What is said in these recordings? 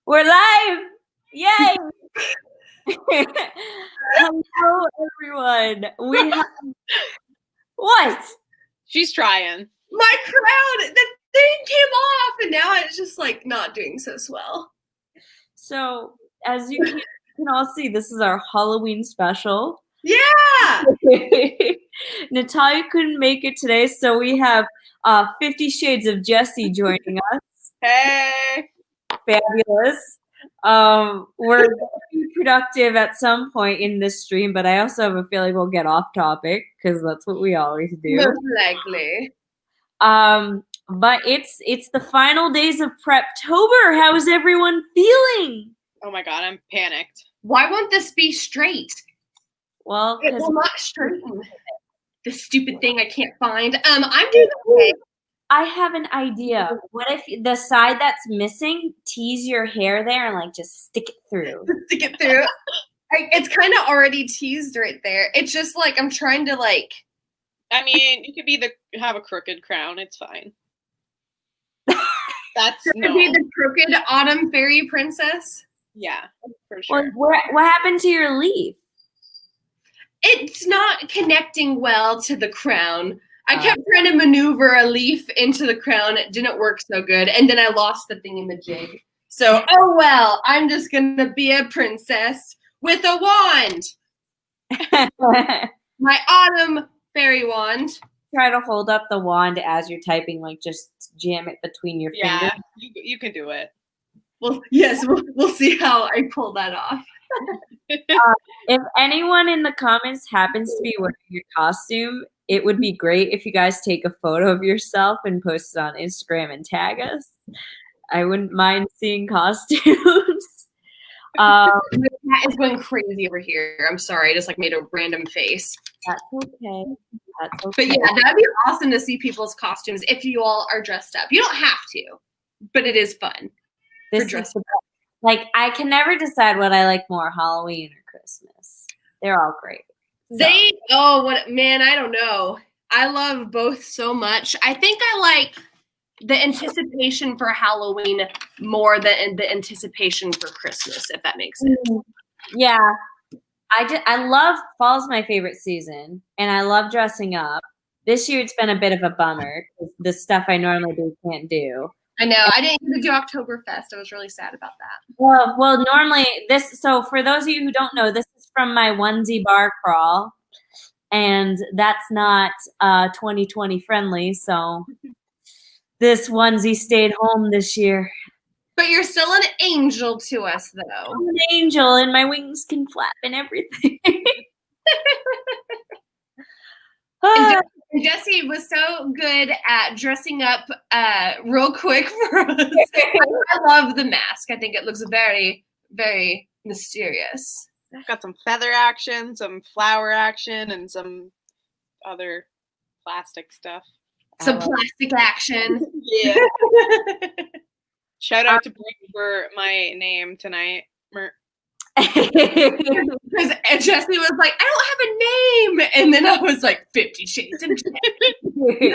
We're live! Yay! Hello, everyone. We have what? She's trying. My crown, the thing came off, and now it's just like not doing so swell. So, as you can all see, this is our Halloween special. Yeah! Natalia couldn't make it today, so we have 50 Shades of Jessie joining us. Hey! Fabulous. We're going to be productive at some point in this stream, but I also have a feeling we'll get off topic because that's what we always do. Most likely. But it's the final days of Preptober. How is everyone feeling? Oh my god, I'm panicked. Why won't this be straight? Well, it will not straighten. This stupid thing I can't find. I'm doing okay. I have an idea. What if the side that's missing, tease your hair there and like just stick it through? Stick it through. It's kind of already teased right there. It's just like I'm trying to like. I mean, you could have a crooked crown. It's fine. That's no. Be the crooked autumn fairy princess. Yeah, for sure. Well, what happened to your leaf? It's not connecting well to the crown. I kept trying to maneuver a leaf into the crown. It didn't work so good. And then I lost the thing in the jig. So, oh well, I'm just going to be a princess with a wand. My autumn fairy wand. Try to hold up the wand as you're typing, like just jam it between your fingers. Yeah, you can do it. Well, yes, we'll see how I pull that off. If anyone in the comments happens to be wearing your costume, it would be great if you guys take a photo of yourself and post it on Instagram and tag us. I wouldn't mind seeing costumes. The cat is going crazy over here. I'm sorry, I just like made a random face. That's okay. That's okay. But yeah, that'd be awesome to see people's costumes if you all are dressed up. You don't have to, but it is fun. Like, I can never decide what I like more, Halloween or Christmas. They're all great. So. I don't know. I love both so much. I think I like the anticipation for Halloween more than the anticipation for Christmas, if that makes sense. Yeah. I love fall's my favorite season, and I love dressing up. This year it's been a bit of a bummer because the stuff I normally do can't do. I know. I didn't get to do Oktoberfest. I was really sad about that. Well, normally so for those of you who don't know, this is from my onesie bar crawl, and that's not 2020 friendly, so this onesie stayed home this year. But you're still an angel to us, though. I'm an angel, and my wings can flap and everything. And Jessie was so good at dressing up real quick for us. I love the mask. I think it looks very, very mysterious. I've got some feather action, some flower action, and some other plastic stuff. Some plastic action. Yeah. Shout out to Brooke for my name tonight. Because Jessie was like, I don't have a name. And then I was like, 50 Shades of Jessie.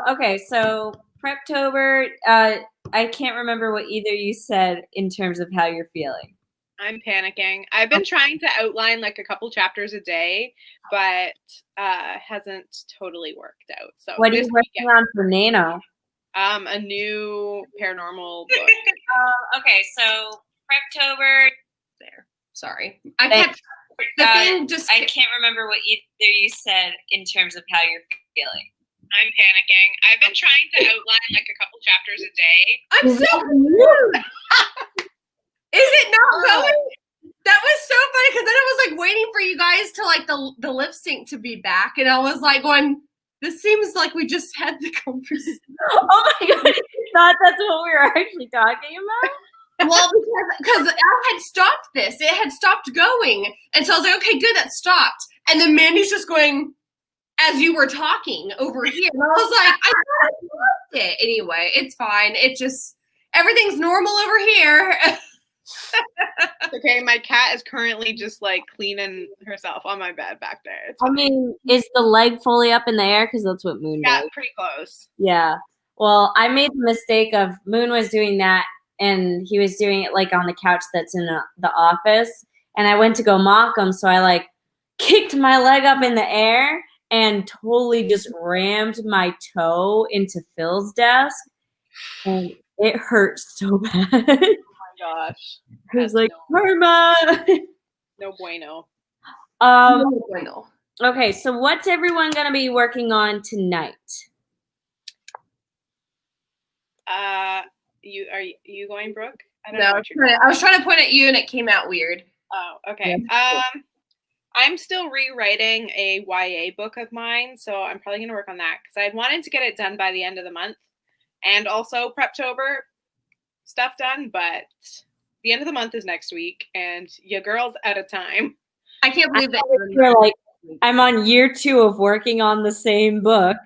Okay, so Preptober, I can't remember what either you said in terms of how you're feeling. I'm panicking. I've been trying to outline like a couple chapters a day, but hasn't totally worked out. So what are you working on for Nano? A new paranormal book. Okay, so Preptober. There. Sorry. I can't remember what either you said in terms of how you're feeling. I'm panicking. I've been trying to outline like a couple chapters a day. I'm so rude. Is it not going? That was so funny because then I was like waiting for you guys to like the lip sync to be back, and I was like going, this seems like we just had the conversation. Oh my god, I thought that's what we were actually talking about? Well, because I had stopped this. It had stopped going. And so I was like, okay, good, that stopped. And then Mandy's just going, as you were talking over here. And I was like, I thought I lost it. Anyway, it's fine. It just, everything's normal over here. Okay, my cat is currently just like cleaning herself on my bed back there. I mean, is the leg fully up in the air? Because that's what Moon does. Yeah, pretty close. Yeah. Well, I made the mistake of Moon was doing that, and he was doing it like on the couch that's in the office, and I went to go mock him, so I like kicked my leg up in the air and totally just rammed my toe into Phil's desk, and it hurt so bad. Oh my gosh. He was like, karma. No bueno. Bueno. Okay, so what's everyone gonna be working on tonight? Are you going, Brooke? I don't No, know. I was trying to point at you and it came out weird. Oh, okay. I'm still rewriting a YA book of mine, so I'm probably going to work on that because I wanted to get it done by the end of the month and also Preptober stuff done, but the end of the month is next week and your girl's out of time. I can't believe that you're like, I'm on year 2 of working on the same book,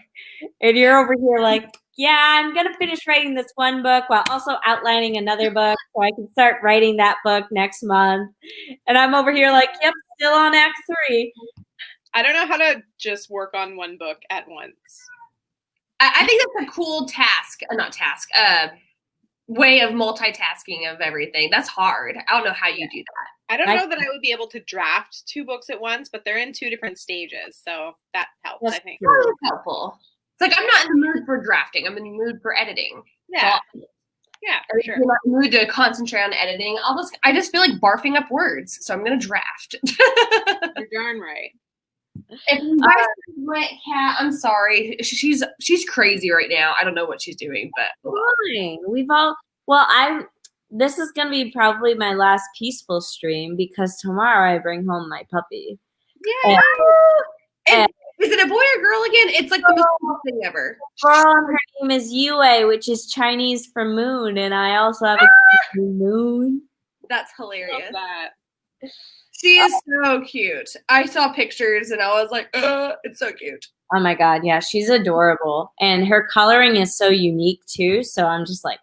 and you're over here like, yeah, I'm going to finish writing this one book while also outlining another book so I can start writing that book next month. And I'm over here like, yep, still on Act 3. I don't know how to just work on one book at once. I think that's a cool task. Not task. Way of multitasking of everything. That's hard. I don't know how you do that. I don't know that I would be able to draft 2 books at once, but they're in 2 different stages, so that helps, I think. That is helpful. It's like I'm not in the mood for drafting. I'm in the mood for editing. Yeah. Yeah, for sure. I'm not in the mood to concentrate on editing. I just feel like barfing up words, so I'm gonna draft. You're darn right. If you guys wet cat, I'm sorry. She's crazy right now. I don't know what she's doing, but fine. This is gonna be probably my last peaceful stream because tomorrow I bring home my puppy. Yeah. And is it a boy or girl again? It's like the most cool thing ever. Girl, her name is Yue, which is Chinese for moon, and I also have a moon. That's hilarious. Love that. She is so cute. I saw pictures and I was like, it's so cute. Oh my god, yeah, she's adorable. And her coloring is so unique too, so I'm just like,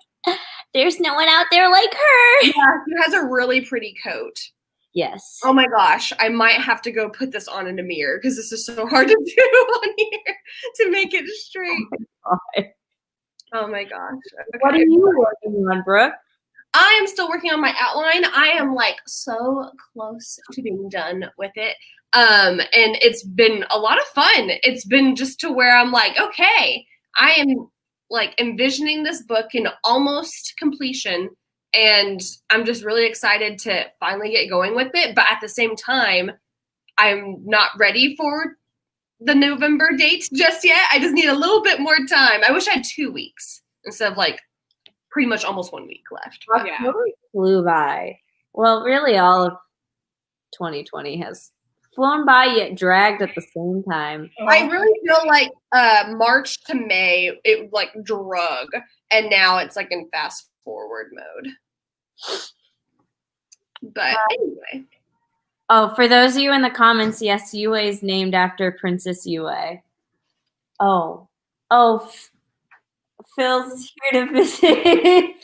there's no one out there like her. Yeah, she has a really pretty coat. Yes. Oh my gosh, I might have to go put this on in a mirror because this is so hard to do on here to make it straight. Oh my gosh. Okay. What are you working on, Brooke? I am still working on my outline. I am like so close to being done with it. And it's been a lot of fun. It's been just to where I'm like, okay, I am like envisioning this book in almost completion. And I'm just really excited to finally get going with it. But at the same time, I'm not ready for the November date just yet. I just need a little bit more time. I wish I had 2 weeks instead of like pretty much almost 1 week left. Yeah. Flew by. Well, really all of 2020 has flown by yet dragged at the same time. I really feel like March to May, it like drug. And now it's like in fast forward mode. But anyway. Oh, for those of you in the comments, yes, Yue is named after Princess Yue. Oh, Phil's here to visit.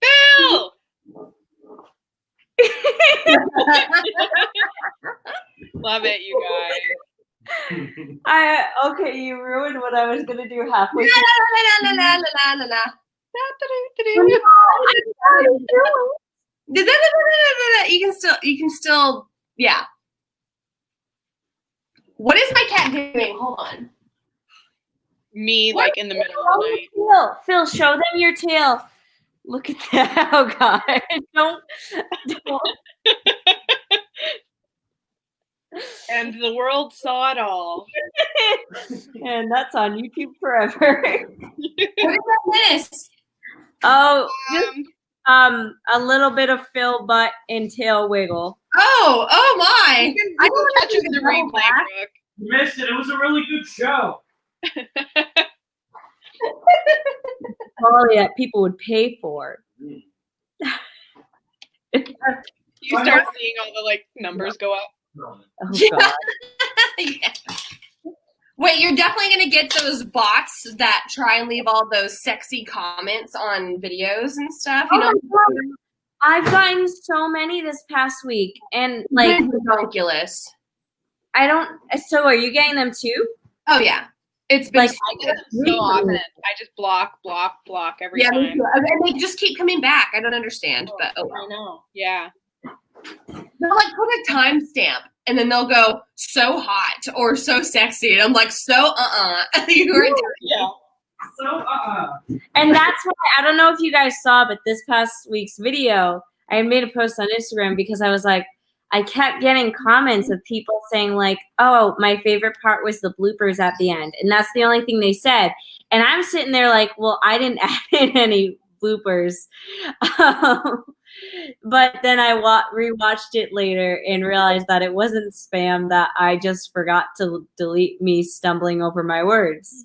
Phil! Love it, you guys. Okay, you ruined what I was gonna do halfway through. La, la, la, la, la, la, la. You can still, yeah. What is my cat doing? Hold on. Me, like in the middle of the night. Phil, show them your tail. Look at that. Oh God. Don't. And the world saw it all. And that's on YouTube forever. What did I miss? Oh, just a little bit of Phil butt and tail wiggle. Oh my! I don't catch it in the replay, Brooke. You missed it. It was a really good show. Quality that people would pay for. You start seeing all the like numbers go up. Oh, God. Yeah. Wait, you're definitely gonna get those bots that try and leave all those sexy comments on videos and stuff. You know, I've gotten so many this past week, and like ridiculous. I don't. So, are you getting them too? Oh yeah, It's been Like, I get them so often. I just block every me time. too. And they just keep coming back. I don't understand, but oh well. I know. Yeah. They'll like put a timestamp and then they'll go so hot or so sexy. And I'm like, so you weren't doing Yeah. So, and that's why I don't know if you guys saw, but this past week's video, I made a post on Instagram because I was like, I kept getting comments of people saying like, oh, my favorite part was the bloopers at the end. And that's the only thing they said. And I'm sitting there like, well, I didn't add in any bloopers. But then I rewatched it later and realized that it wasn't spam, that I just forgot to delete me stumbling over my words.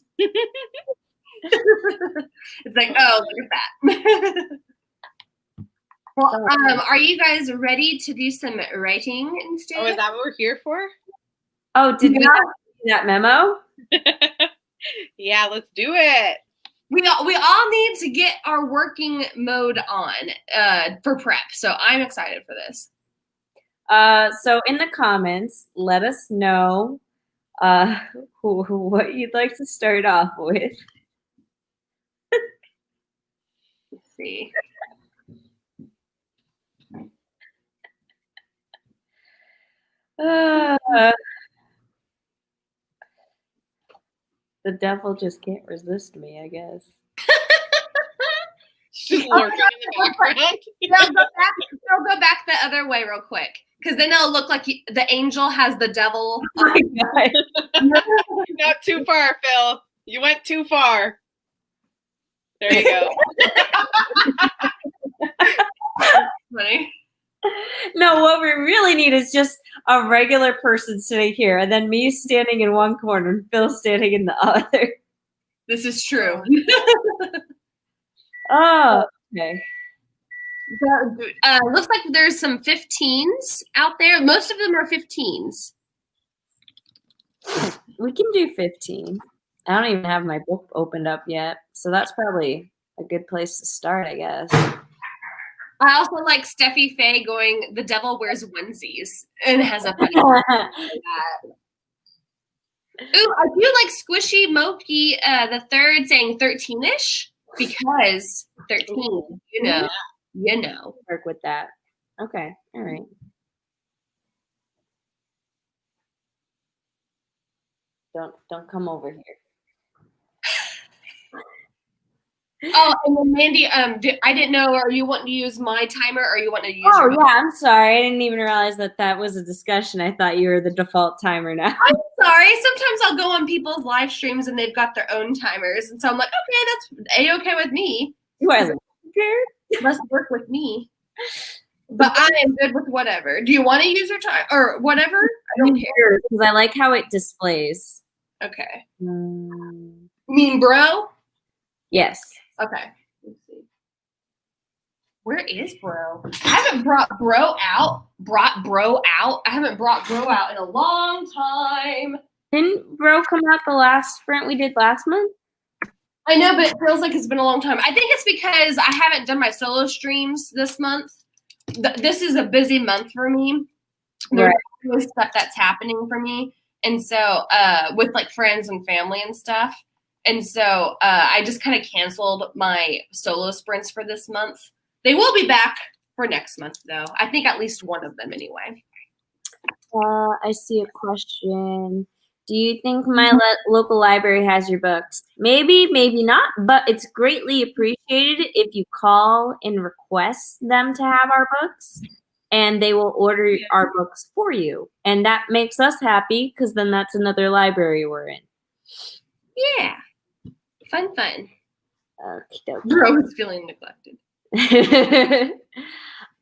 It's like, oh, look at that. Well, are you guys ready to do some writing instead? Oh, is that what we're here for? Oh, did we not see that memo? Yeah, let's do it. We all need to get our working mode on for prep. So I'm excited for this. So in the comments, let us know what you'd like to start off with. Let's see. The devil just can't resist me, I guess. Just lurking in the background. They'll go back the other way real quick. Because then it'll look like the angel has the devil. Oh my God. Not too far, Phil. You went too far. There you go. Funny. No, what we really need is just a regular person sitting here, and then me standing in one corner and Phil standing in the other. This is true. Oh, okay. Looks like there's some 15s out there. Most of them are 15s. We can do 15. I don't even have my book opened up yet, so that's probably a good place to start, I guess. I also like Steffi Faye going, the devil wears onesies, and has a funny Ooh, I do like Squishy Moki the third saying 13-ish, because 13, you know. Work with that. Okay, all right. Don't come over here. Oh, and then Mandy, I didn't know, are you wanting to use my timer or you want to use Oh, your yeah, I'm sorry. I didn't even realize that was a discussion. I thought you were the default timer now. I'm sorry. Sometimes I'll go on people's live streams and they've got their own timers. And so I'm like, okay, that's A-okay with me. You wasn't prepared? Must work with me. But I am good with whatever. Do you want to use your time or whatever? I don't care. Because I like how it displays. Okay. Mm, You mean bro? yes. Okay. Let's see. Where is bro? I haven't brought bro out. I haven't brought bro out in a long time. Didn't Bro come out the last sprint we did last month? I know, but it feels like it's been a long time. I think it's because I haven't done my solo streams this month. This is a busy month for me. There's always stuff that's happening for me. And so with like friends and family and stuff. And so I just kind of canceled my solo sprints for this month. They will be back for next month, though. I think at least one of them anyway. I see a question. Do you think my local library has your books? Maybe, maybe not, but it's greatly appreciated if you call and request them to have our books, and they will order our books for you. And that makes us happy because then that's another library we're in. Yeah. Fun. Okay. Bro is feeling neglected.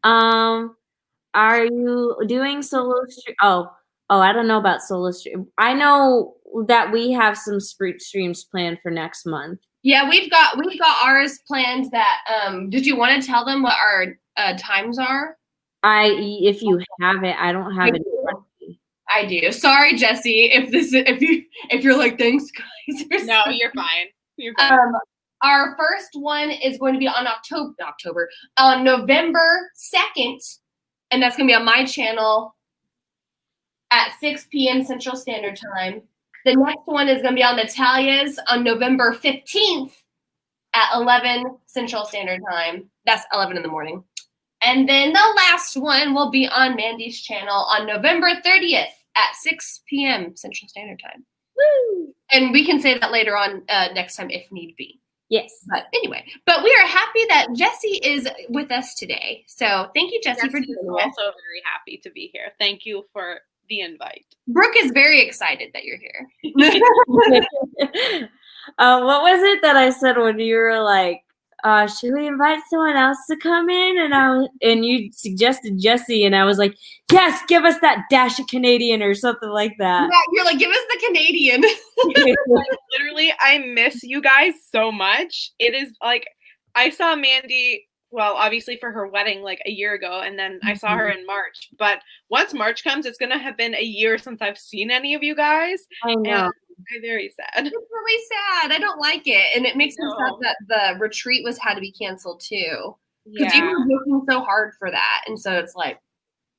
Are you doing solo stream? Oh, I don't know about solo stream. I know that we have some streams planned for next month. Yeah, we've got ours planned. That did you want to tell them what our times are? If you have it, I don't have it. I do. Sorry, Jessie. If you're like, thanks, guys. No, you're fine. You're fine. Our first one is going to be on on November 2nd, and that's going to be on my channel at 6 p.m. Central Standard Time. The next one is going to be on Natalia's on November 15th at 11 Central Standard Time. That's 11 in the morning. And then the last one will be on Mandy's channel on November 30th at 6 p.m. Central Standard Time. Woo! And we can say that later on next time if need be. Yes. But anyway, but we are happy that Jessie is with us today. So thank you, Jessie, for Jessie is joining us. also very happy to be here. Thank you for the invite. Brooke is very excited that you're here. What was it that I said when you were like, should we invite someone else to come in? And you suggested Jessie, and I was like, yes, give us that dash of Canadian or something like that. Yeah, you're like, give us the Canadian. Literally, I miss you guys so much. It is like, I saw Mandy, well, obviously for her wedding like a year ago, and then I saw her in March. But once March comes, it's going to have been a year since I've seen any of you guys. I know. And I'm very sad. It's really sad. I don't like it. And it makes me sad No. that the retreat had to be canceled too. Because Yeah, you were working so hard for that. And so it's like,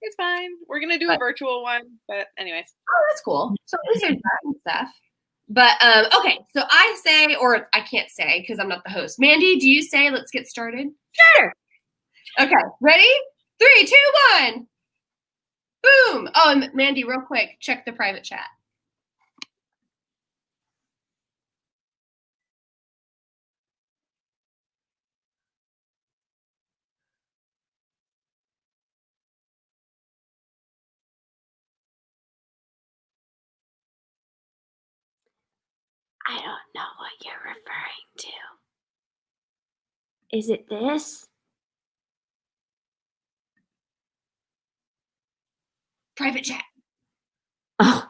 it's fine. We're going to do a virtual one. But anyways. oh, that's cool. So at least there's that and stuff. But okay, so I say, or I can't say because I'm not the host. Mandy, do you say let's get started? Sure. Okay, ready? 3, 2, 1. Boom. Oh, and Mandy, real quick, check the private chat. I don't know what you're referring to. Is it this? Private chat. Oh.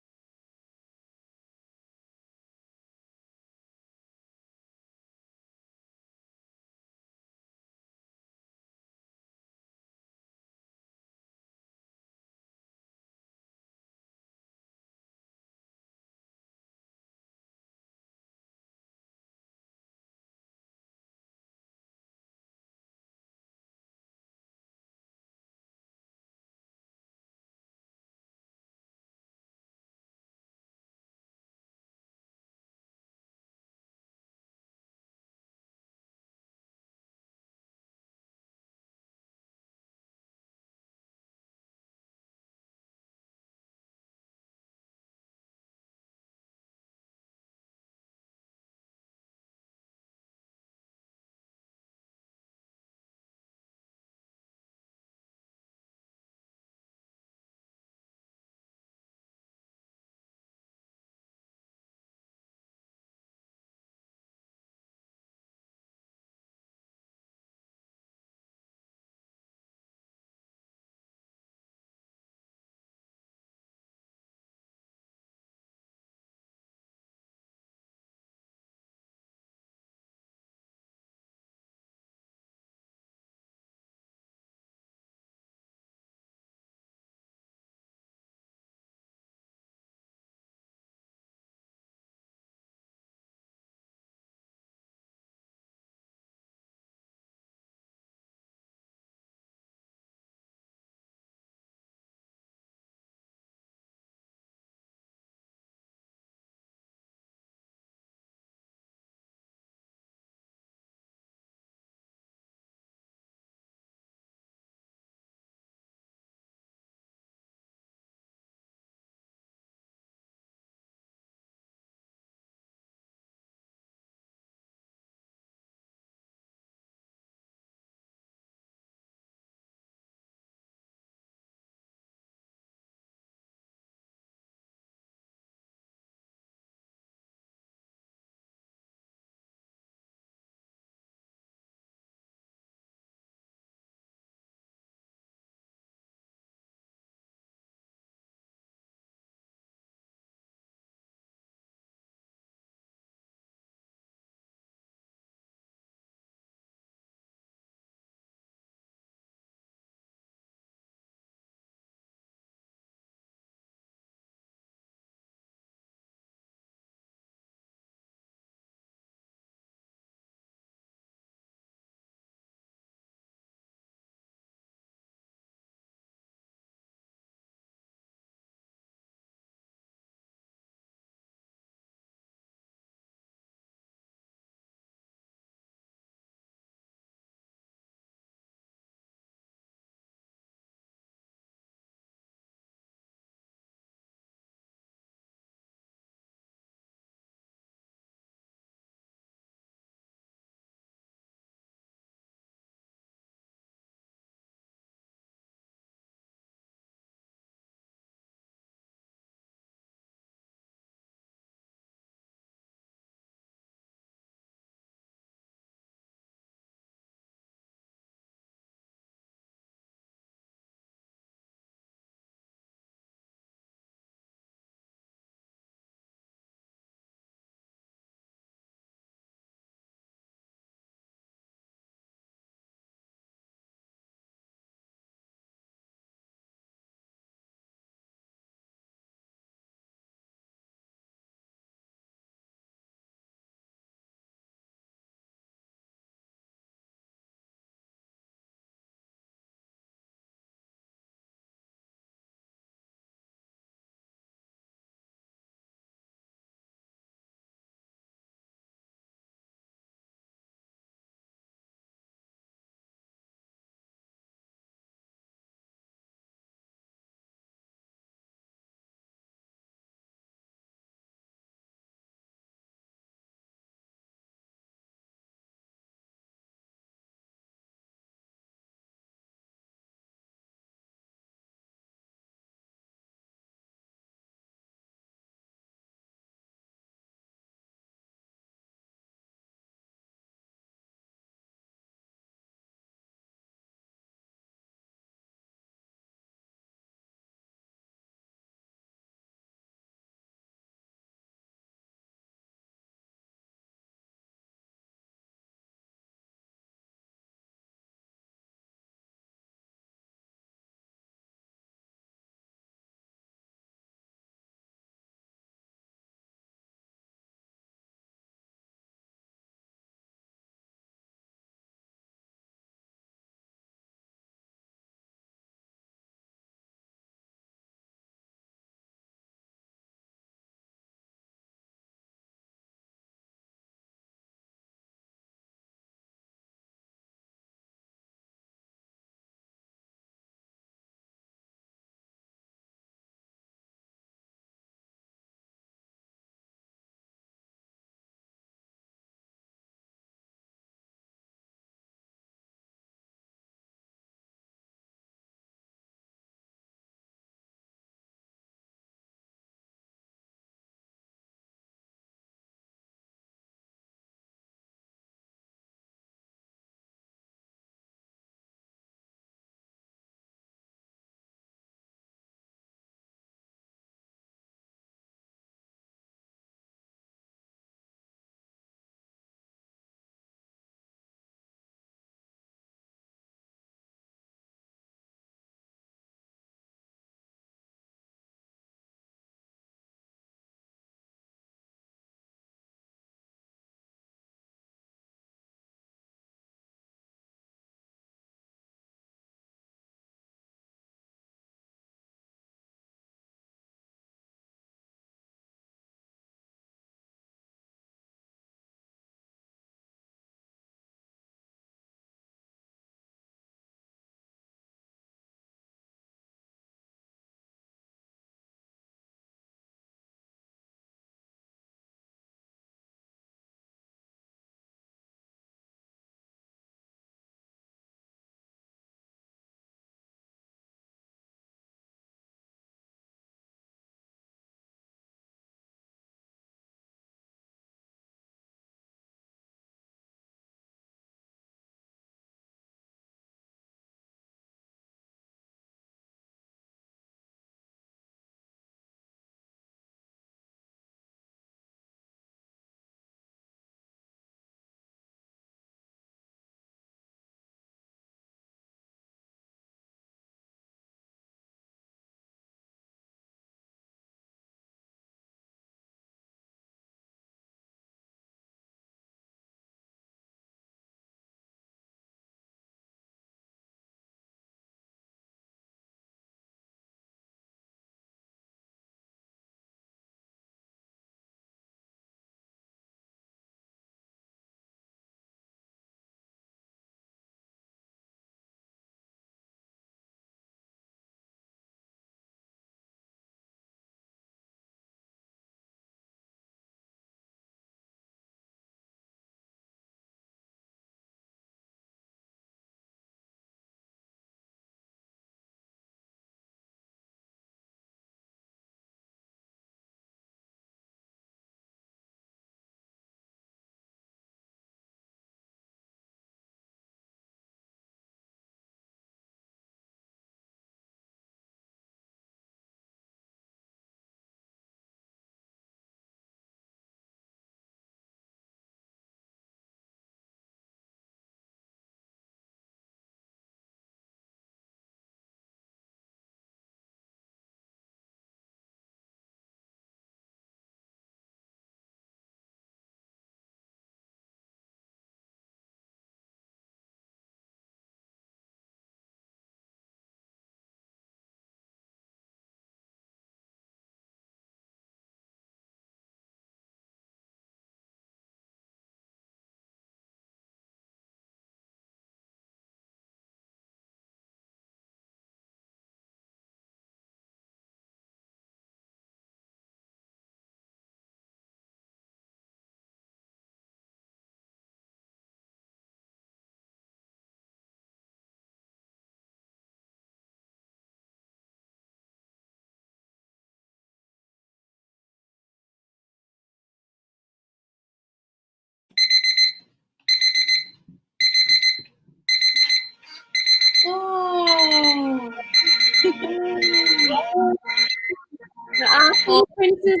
Oh, Princess.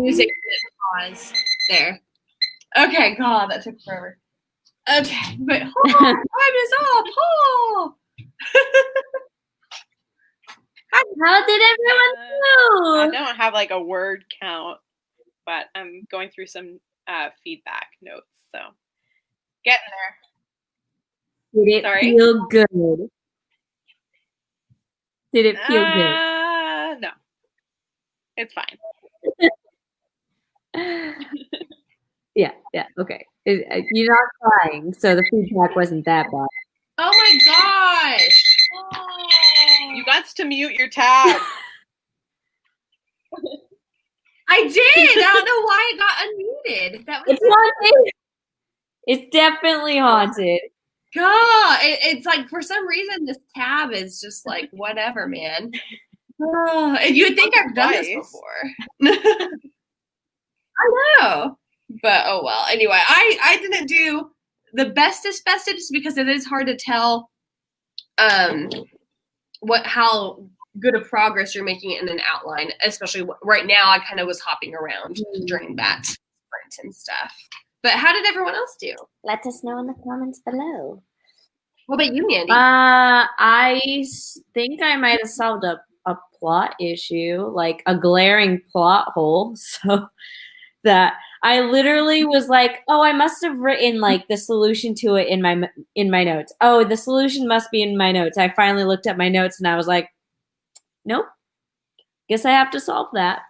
music pause there. Okay, God, that took forever. Okay, but time is up. Oh. How did everyone I do? don't have like a word count, but I'm going through some feedback notes. So getting there. Did it Sorry? feel good? Did it feel good? No, it's fine. Yeah, okay. You're not crying, so the feedback wasn't that bad. Oh my gosh. You got to mute your tab. I did. I don't know why it got unmuted. That was It's haunted. It's definitely haunted. God. It's like for some reason this tab is just like whatever, man. Oh, and you would think I've done this Twice. before. I know. But oh well. Anyway, I didn't do the bestest because it is hard to tell how good a progress you're making in an outline, especially right now. I kind of was hopping around during that sprint and stuff. But how did everyone else do? Let us know in the comments below. What about you, Mandy? I think I might have solved a plot issue, like a glaring plot hole. So that I literally was like, oh, I must have written like the solution to it in my notes. Oh, the solution must be in my notes. I finally looked at my notes and I was like, nope. Guess I have to solve that.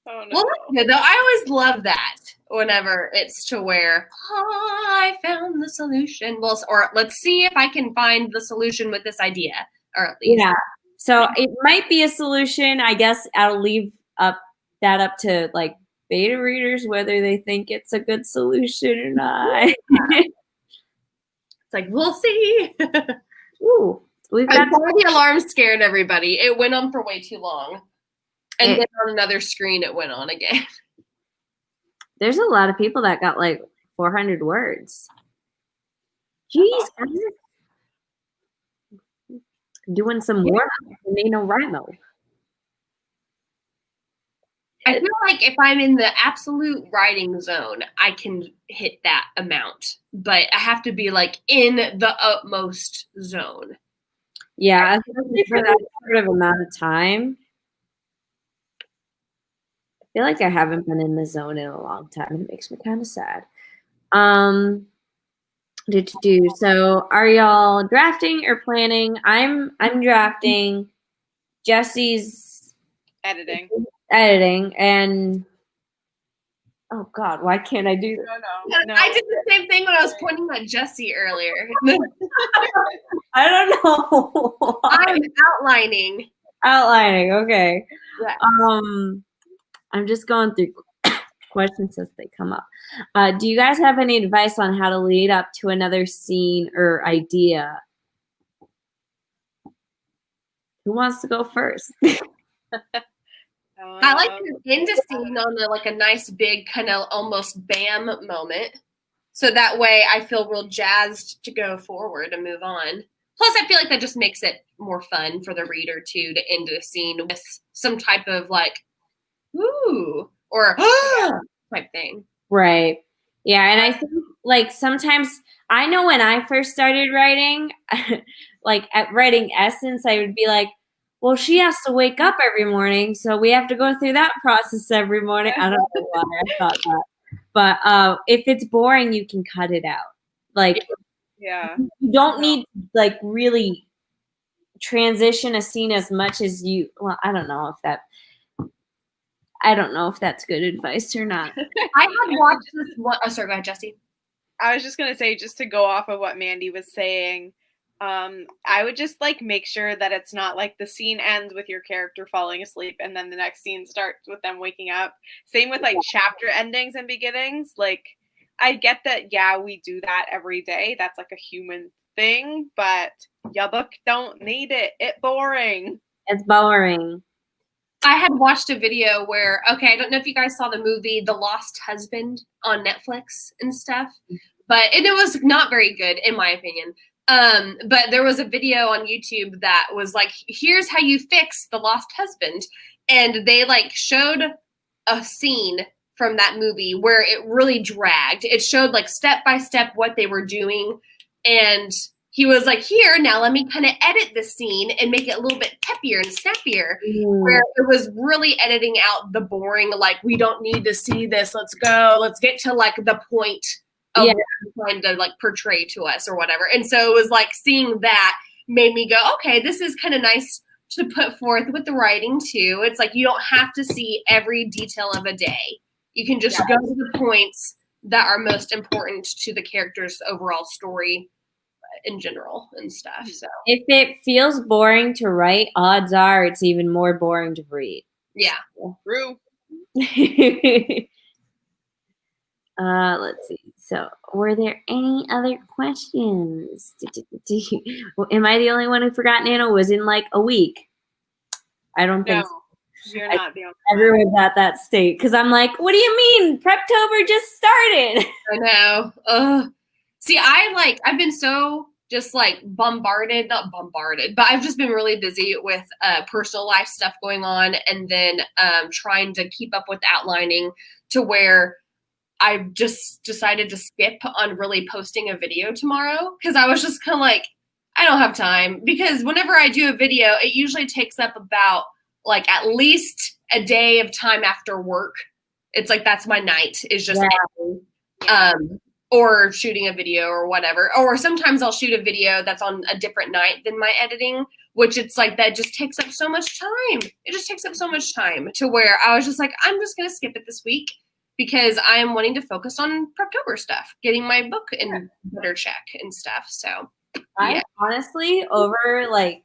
Oh no. Well, that's good though. I always love that whenever it's to where I found the solution. Well, or let's see if I can find the solution with this idea, or at least So it might be a solution. I guess I'll leave that up to like beta readers whether they think it's a good solution or not. It's like we'll see. Ooh, we've got the alarm scared everybody. It went on for way too long, and then on another screen it went on again. There's a lot of people that got like 400 words. Jeez, doing some work. NaNoWriMo. I feel like if I'm in the absolute writing zone, I can hit that amount, but I have to be like in the utmost zone. Yeah, especially for that sort of amount of time. I feel like I haven't been in the zone in a long time. It makes me kind of sad. So are y'all drafting or planning? I'm drafting. Jessie's Editing. and oh God, why can't I do this? No. I did the same thing when I was pointing at Jessie earlier. I don't know. I'm outlining. Outlining, okay. Yes. I'm just going through questions as they come up. Do you guys have any advice on how to lead up to another scene or idea? Who wants to go first? I like to end a scene on a nice big kind of almost bam moment. So that way I feel real jazzed to go forward and move on. Plus I feel like that just makes it more fun for the reader too, to end a scene with some type of like, ooh, or type thing. Right. Yeah. And I think like sometimes I know when I first started writing, like at writing Essence, I would be like, well, she has to wake up every morning, so we have to go through that process every morning. I don't know why I thought that. But if it's boring, you can cut it out. Like, yeah, you don't need like really transition a scene as much as you. Well, I don't know if that's good advice or not. I had watched this one. Oh, sorry, go ahead, Jessie. I was just gonna say, just to go off of what Mandy was saying, I would just like make sure that it's not like the scene ends with your character falling asleep and then the next scene starts with them waking up. Same with like chapter endings and beginnings. Like I get that, yeah, we do that every day. That's like a human thing, but your book don't need it. It's boring. It's boring. I had watched a video where, okay, I don't know if you guys saw the movie The Lost Husband on Netflix and stuff, but it was not very good in my opinion. But there was a video on YouTube that was like, here's how you fix The Lost Husband. and they like showed a scene from that movie where it really dragged. It showed like step by step what they were doing, and he was like, here, now let me kind of edit the scene and make it a little bit peppier and snappier, where it was really editing out the boring, like, we don't need to see this, let's go, let's get to like the point of what you're trying to like portray to us or whatever. And so it was like seeing that made me go, okay, this is kind of nice to put forth with the writing too. It's like you don't have to see every detail of a day. You can just go to the points that are most important to the character's overall story in general and stuff. So if it feels boring to write, odds are it's even more boring to read. Yeah. True. Let's see. So, were there any other questions? Am I the only one who forgot Nano was in like a week? I don't think so. You're not the only one. Everyone's at that state because I'm like, what do you mean? Preptober just started. I know. See, I've been so just like not bombarded, but I've just been really busy with personal life stuff going on, and then trying to keep up with outlining to where I've just decided to skip on really posting a video tomorrow because I was just kind of like, I don't have time, because whenever I do a video, it usually takes up about like at least a day of time after work. It's like that's my night is just editing, or shooting a video or whatever. Or sometimes I'll shoot a video that's on a different night than my editing, which it's like that just takes up so much time. It just takes up so much time to where I was just like, I'm just going to skip it this week because I am wanting to focus on Preptober stuff, getting my book in better check and stuff. So I honestly, over like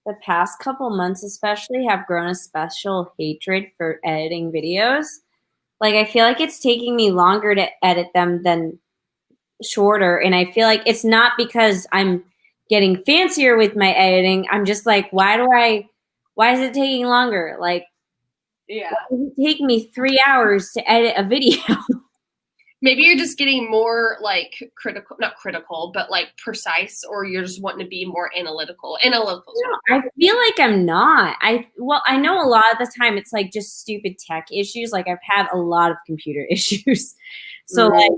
the past couple months especially, have grown a special hatred for editing videos. Like I feel like it's taking me longer to edit them than shorter, and I feel like it's not because I'm getting fancier with my editing. I'm just like, why is it taking longer? Like, why does it take me 3 hours to edit a video? Maybe you're just getting more like not critical, but like precise, or you're just wanting to be more analytical. No, I feel like I'm not. I know a lot of the time it's like just stupid tech issues. Like I've had a lot of computer issues. So like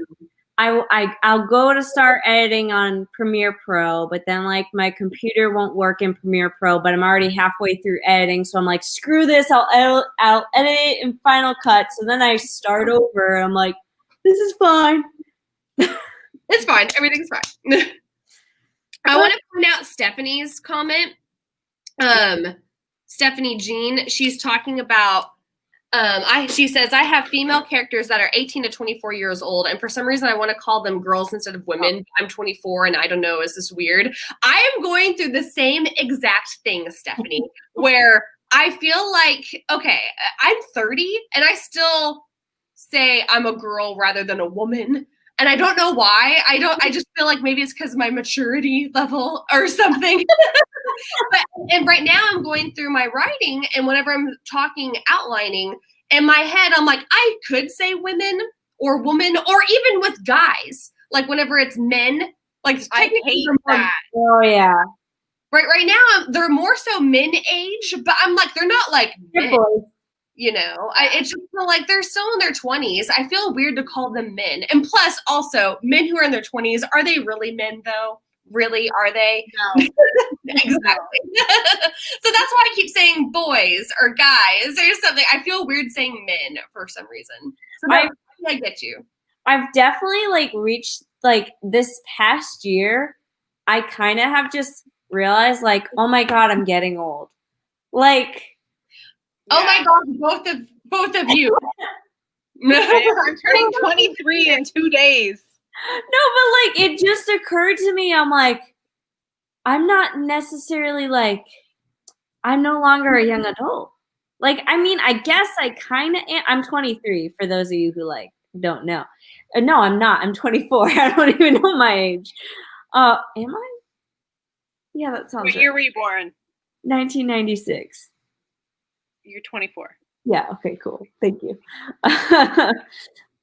I'll go to start editing on Premiere Pro, but then like my computer won't work in Premiere Pro, but I'm already halfway through editing. So I'm like, screw this. I'll edit it in Final Cut. So then I start over and I'm like, this is fine. It's fine. Everything's fine. I want to point out Stephanie's comment. Stephanie Jean, she's talking about, she says, I have female characters that are 18 to 24 years old, and for some reason I want to call them girls instead of women. I'm 24, and I don't know, is this weird? I am going through the same exact thing, Stephanie, where I feel like, okay, I'm 30, and I still say I'm a girl rather than a woman. And I don't know why. I just feel like maybe it's because of my maturity level or something. And right now I'm going through my writing, and whenever I'm talking, outlining, in my head, I'm like, I could say women or woman, or even with guys. Like whenever it's men, like I hate that. Oh yeah. Right now they're more so men age, but I'm like, they're not like men. You know, it's just feel like they're still in their 20s. I feel weird to call them men. And plus, also, men who are in their 20s, are they really men, though? Really, are they? No. Exactly. So that's why I keep saying boys or guys or something. I feel weird saying men for some reason. So I get you. I've definitely like reached like this past year, I kind of have just realized like, oh my God, I'm getting old. Like, oh my God, both of you. I'm turning 23 in 2 days. No, but like it just occurred to me, I'm like, I'm not necessarily like, I'm no longer a young adult. Like, I mean, I guess I kind of am. I'm 23 for those of you who like don't know. No, I'm not. I'm 24. I don't even know my age. Am I? Yeah, that sounds What right. year were you born? 1996. You're 24. Yeah, okay, cool. Thank you.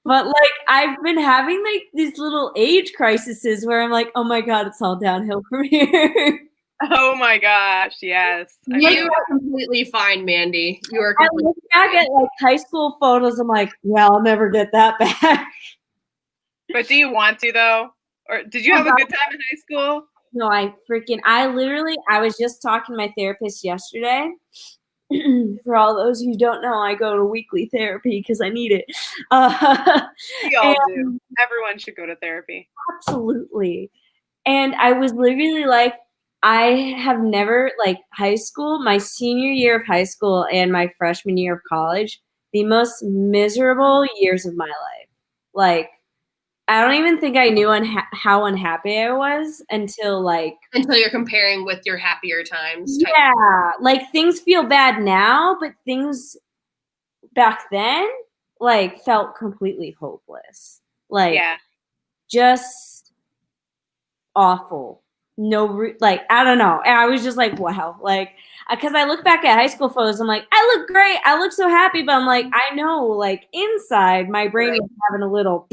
But like I've been having like these little age crises where I'm like, oh my God, it's all downhill from here. Oh my gosh, yes. You are completely fine, Mandy. You are I completely look back at like high school photos. I'm like, yeah, I'll never get that back. But do you want to though? Or did you have a good time in high school? No, I was just talking to my therapist yesterday. For all those who don't know, I go to weekly therapy because I need it. We all do. Everyone should go to therapy. Absolutely. And I was literally like, I have never, like, high school, my senior year of high school and my freshman year of college, the most miserable years of my life. Like, I don't even think I knew how unhappy I was until you're comparing with your happier times. Yeah, like things feel bad now, but things back then like felt completely hopeless. Like just awful. No, like I don't know. And I was just like, wow, like because I look back at high school photos, I'm like, I look great, I look so happy, but I'm like, I know, like inside, my brain was having a little.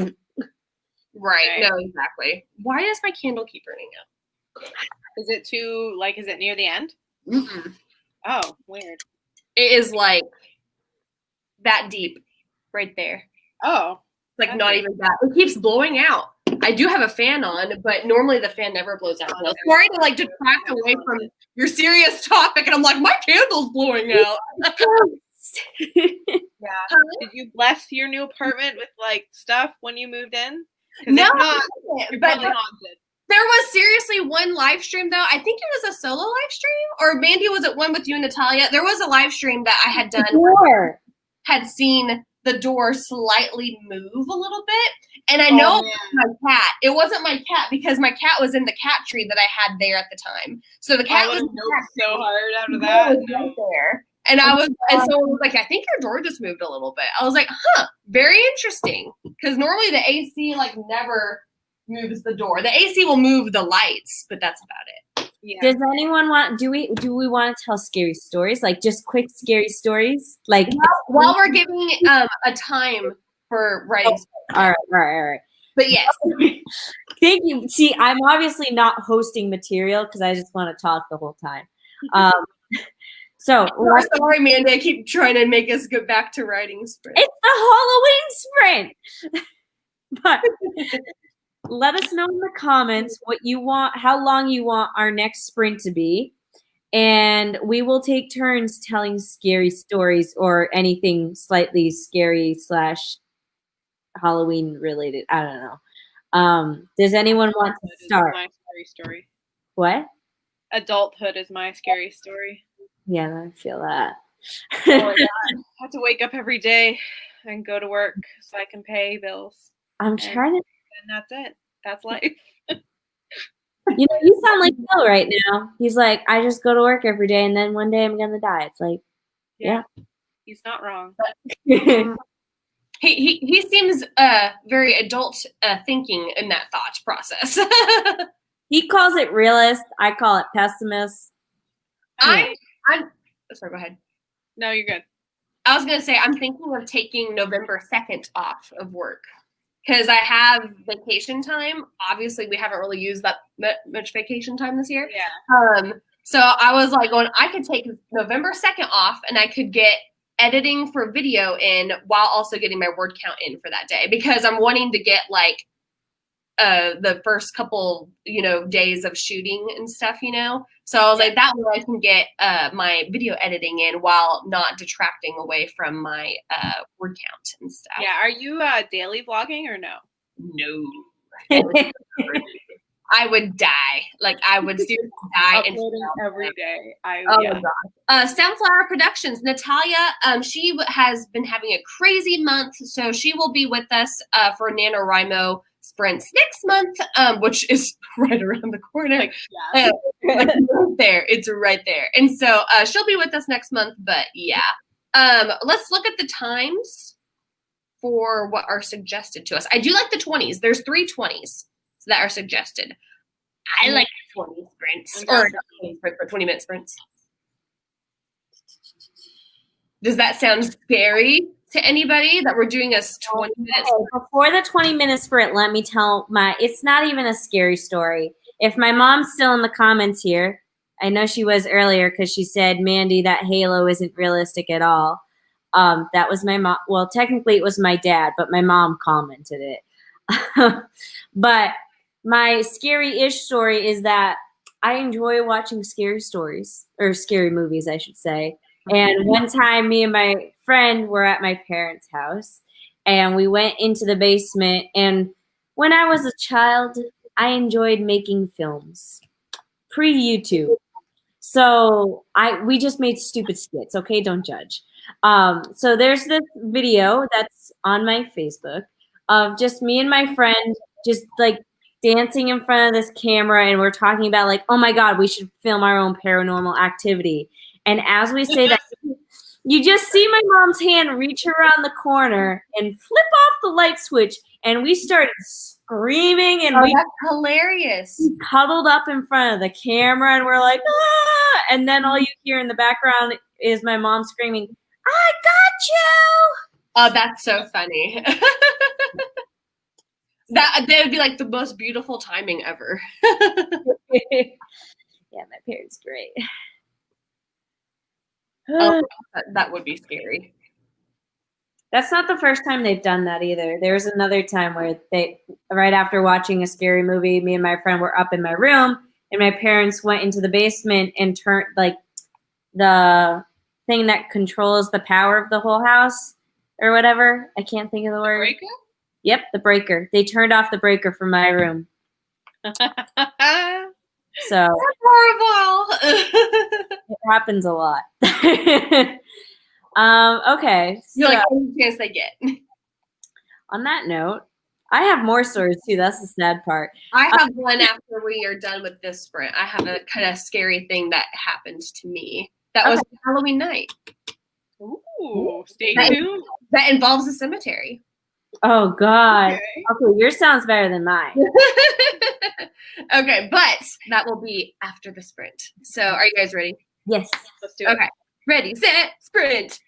Right. No, exactly. Why does my candle keep burning out? Is it too, like, is it near the end? Mm-mm. Oh, weird. It is like that deep right there. Oh. Like not even that. It keeps blowing out. I do have a fan on, but normally the fan never blows out. So sorry to like detract away from your serious topic, and I'm like, my candle's blowing out. Yeah. Did you bless your new apartment with like stuff when you moved in? No, but there was seriously one live stream though. I think it was a solo live stream, or Mandy, was it one with you and Natalia? There was a live stream that I had done. Had seen the door slightly move a little bit, and I know it was my cat. It wasn't my cat because my cat was in the cat tree that I had there at the time. So the cat was so hard after that. Right there. And I was, and so it was like, I think your door just moved a little bit. I was like, very interesting. Because normally the AC like never moves the door. The AC will move the lights, but that's about it. Yeah. Does anyone want? Do we want to tell scary stories? Like just quick scary stories? Like while we're giving a time for writing. All right. But yes. Thank you. See, I'm obviously not hosting material because I just want to talk the whole time. So sorry, Mandy. I keep trying to make us go back to writing sprint. It's the Halloween sprint. But let us know in the comments what you want, how long you want our next sprint to be, and we will take turns telling scary stories or anything slightly scary / Halloween related. I don't know. Does anyone want to start? My scary story. What? Adulthood is my scary story. Yeah, I feel that. I have to wake up every day and go to work so I can pay bills. I'm trying to. And that's it. That's life. You know, you sound like Bill right now. He's like, I just go to work every day, and then one day I'm gonna die. It's like, yeah. He's not wrong. He seems very adult thinking in that thought process. He calls it realist. I call it pessimist. I'm sorry, go ahead. No, you're good. I was going to say, I'm thinking of taking November 2nd off of work because I have vacation time. Obviously, we haven't really used that much vacation time this year. Yeah. So I was like going, I could take November 2nd off and I could get editing for video in while also getting my word count in for that day because I'm wanting to get like the first couple, days of shooting and stuff, So I was like, that way I can get my video editing in while not detracting away from my word count and stuff. Yeah. Are you daily vlogging or no? No. I would die. Like I would seriously die. Uploading every day. My God. Sunflower Productions. Natalia, she has been having a crazy month, so she will be with us for NaNoWriMo sprints next month, which is right around the corner. Like right there. It's right there. And so she'll be with us next month, but yeah. Let's look at the times for what are suggested to us. I do like the 20s. There's 3 20s that are suggested. I like 20 sprints or 20-minute sprints. Does that sound scary to anybody that we're doing a 20 minutes? Before the 20-minute sprint, let me tell it's not even a scary story. If my mom's still in the comments here, I know she was earlier because she said, Mandy, that halo isn't realistic at all. That was my mom. Well, technically it was my dad, but my mom commented it. But my scary-ish story is that I enjoy watching scary stories, or scary movies, I should say. And one time, me and my friend were at my parents' house, and we went into the basement. And when I was a child, I enjoyed making films pre-YouTube. So we just made stupid skits. Okay, don't judge. So there's this video that's on my Facebook of just me and my friend just like dancing in front of this camera, and we're talking about like, oh my god, we should film our own Paranormal Activity. And as we say that, you just see my mom's hand reach around the corner and flip off the light switch, and we started screaming, and we that's hilarious. huddled up in front of the camera, and we're like, ah! And then all you hear in the background is my mom screaming, I got you! Oh, that's so funny. That would be like the most beautiful timing ever. Yeah, my parents great. Oh, that would be scary. That's not the first time they've done that either. There was another time where right after watching a scary movie, me and my friend were up in my room, and my parents went into the basement and turned like the thing that controls the power of the whole house or whatever. I can't think of the word. Breaker? Yep, the breaker. They turned off the breaker from my room. So That's horrible. it happens a lot. Okay. You're So like, any chance they get. on that note, I have more stories too. That's the sad part. I have one after we are done with this sprint. I have a kind of scary thing that happened to me. That was Halloween night. Ooh, stay That- tuned. That involves a cemetery. Oh God. Okay. Okay, yours sounds better than mine. Okay, but that will be after the sprint. So are you guys ready? Yes. Let's do it. Okay. Ready, set, sprint.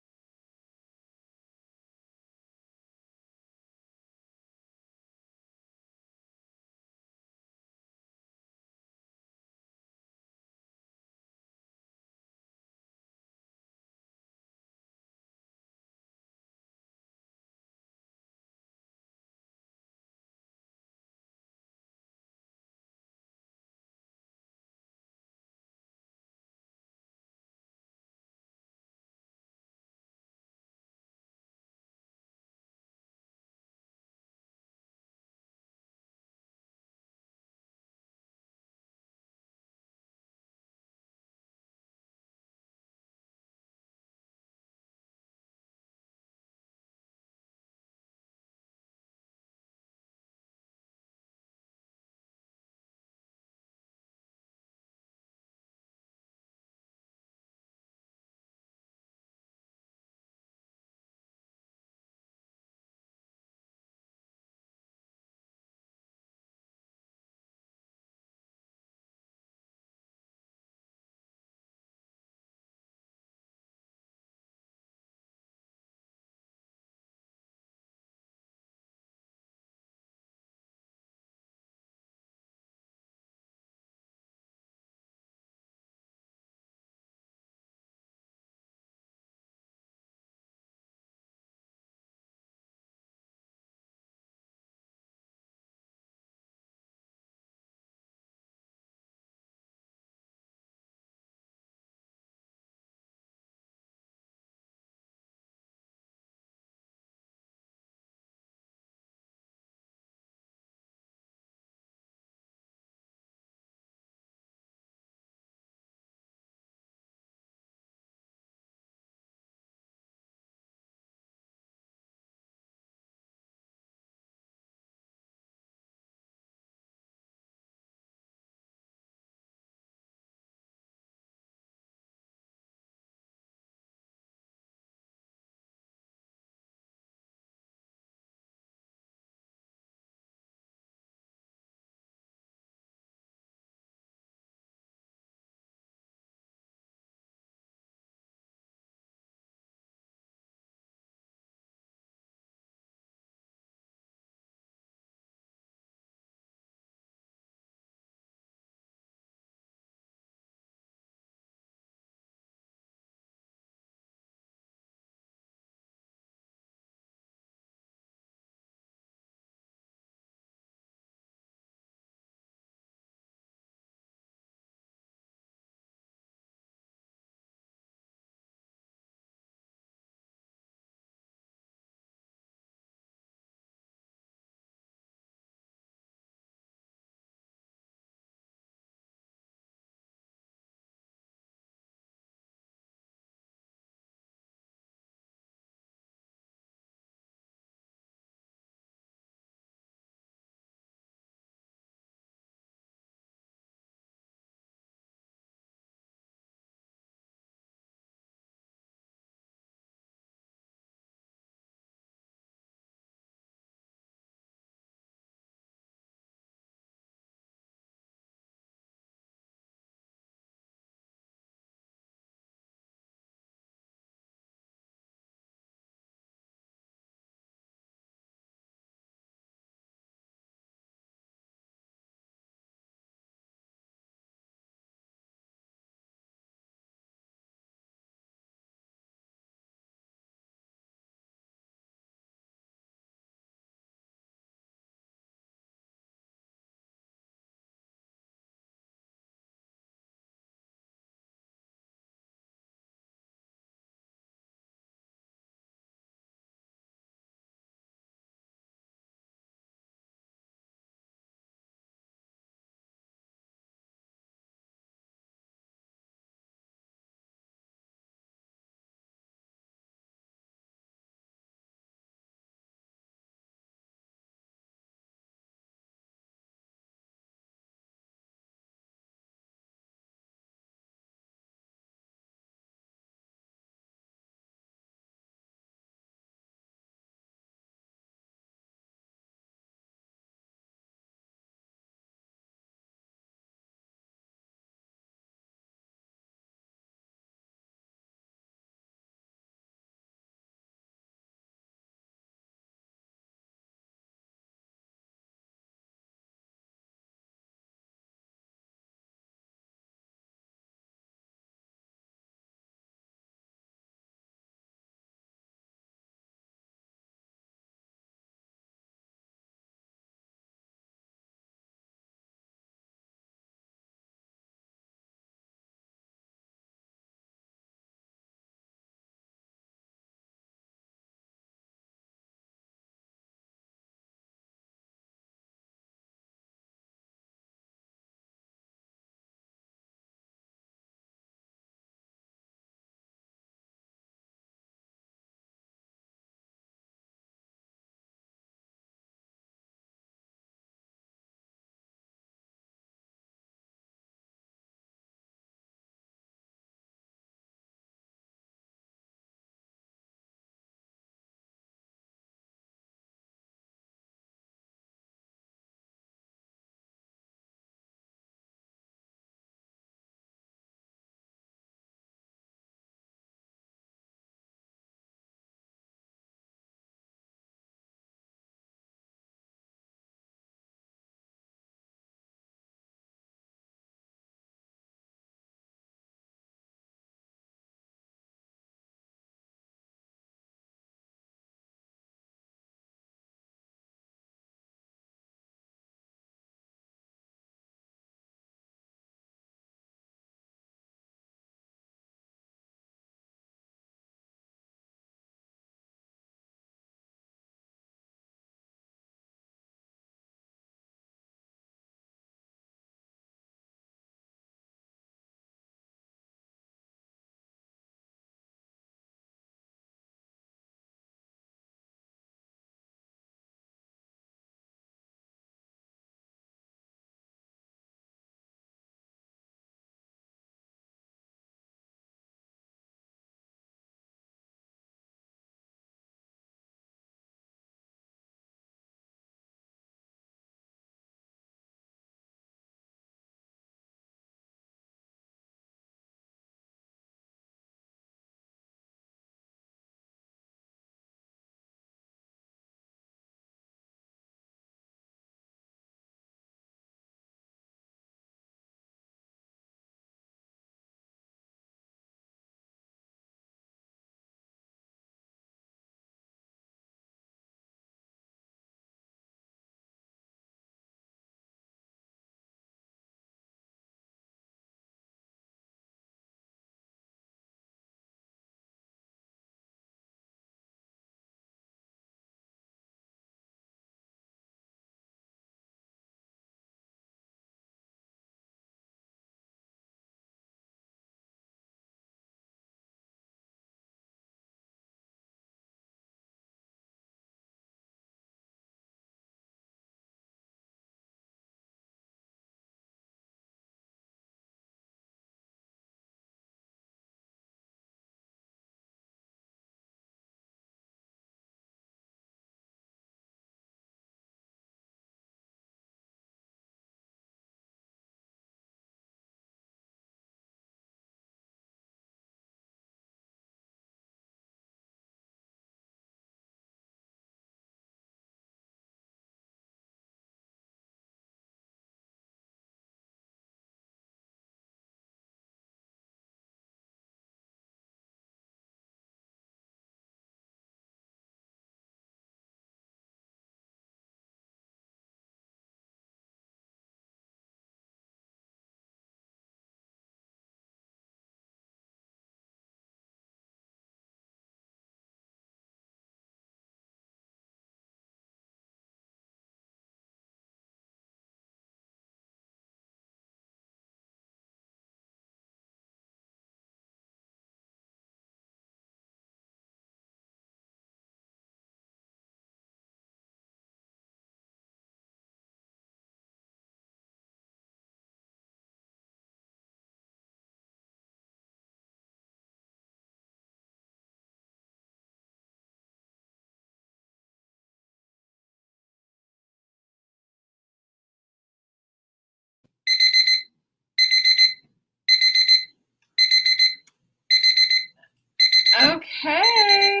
Okay.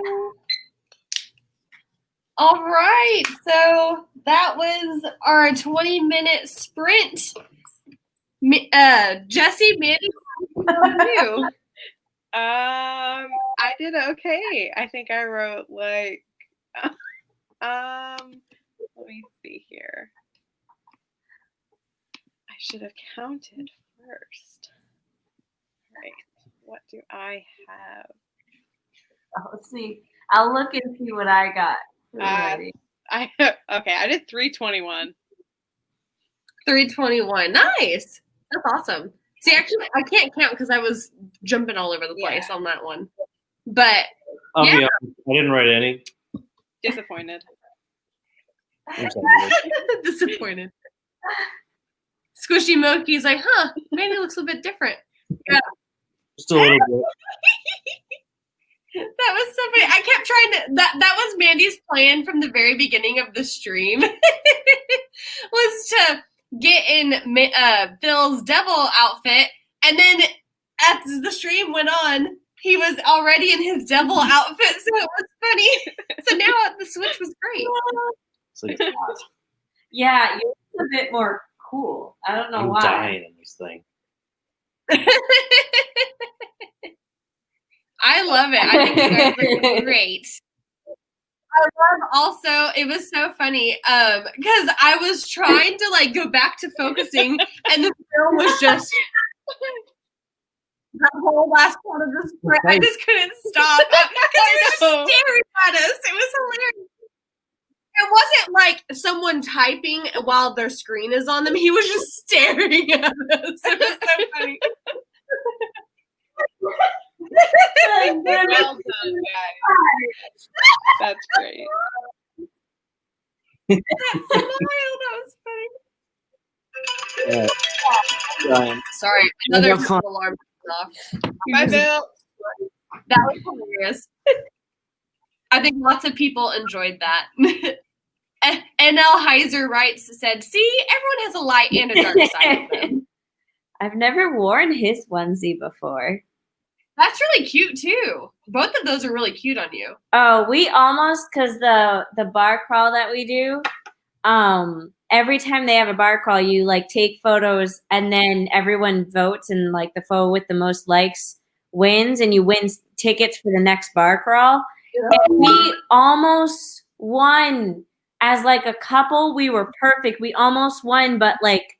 All right. So that was our 20-minute sprint. Jessie, Mandy, how about you? I did okay. I think I wrote like, let me see here. I should have counted first. Right. What do I have? Let's see. I'll look and see what I got. I did 321. 321. Nice. That's awesome. See, actually, I can't count because I was jumping all over the place on that one. But I'll be yeah. honest, I didn't write any. Disappointed. I'm sorry. Disappointed. Squishy Moki's like, huh, maybe it looks a bit different. Yeah. Just a little bit. That was so funny. I kept trying to that was Mandy's plan from the very beginning of the stream. Was to get in Phil's devil outfit, and then as the stream went on, he was already in his devil outfit, so it was funny. So now the switch was great. It's like it's hot. Yeah, you look a bit more cool. I don't know I'm why. dying in this thing. I love it. I think you guys look great. I love also, it was so funny because I was trying to like go back to focusing and the film was just the whole last part of the sprint. I just couldn't stop because he was just staring at us. It was hilarious. It wasn't like someone typing while their screen is on them. He was just staring at us. It was so funny. Well done, guys. That's great. That smile, that was funny. Sorry, another alarm went off. Bye, Bill. That was hilarious. I think lots of people enjoyed that. NL Heiser writes, said, see, everyone has a light and a dark side of them. I've never worn his onesie before. That's really cute too. Both of those are really cute on you. Oh, we almost, because the bar crawl that we do, every time they have a bar crawl, you like take photos and then everyone votes and like the photo with the most likes wins and you win tickets for the next bar crawl. Yeah. And we almost won as like a couple. We were perfect. We almost won, but like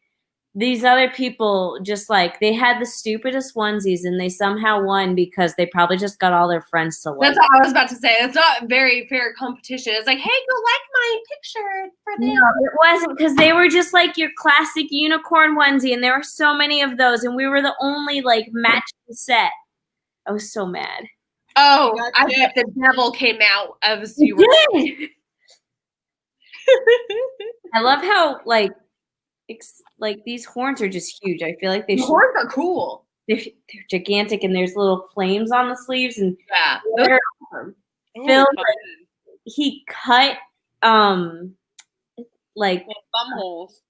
these other people just like they had the stupidest onesies and they somehow won because they probably just got all their friends to like. That's what I was about to say. It's not very fair competition. It's like, hey, go like my picture for them. No, it wasn't because they were just like your classic unicorn onesie and there were so many of those and we were the only like matching set. I was so mad. Oh, I bet the devil came out of you. I love how like these horns are just huge. I feel like the horns are cool. They're gigantic, and there's little flames on the sleeves. And yeah, Phil, he cut like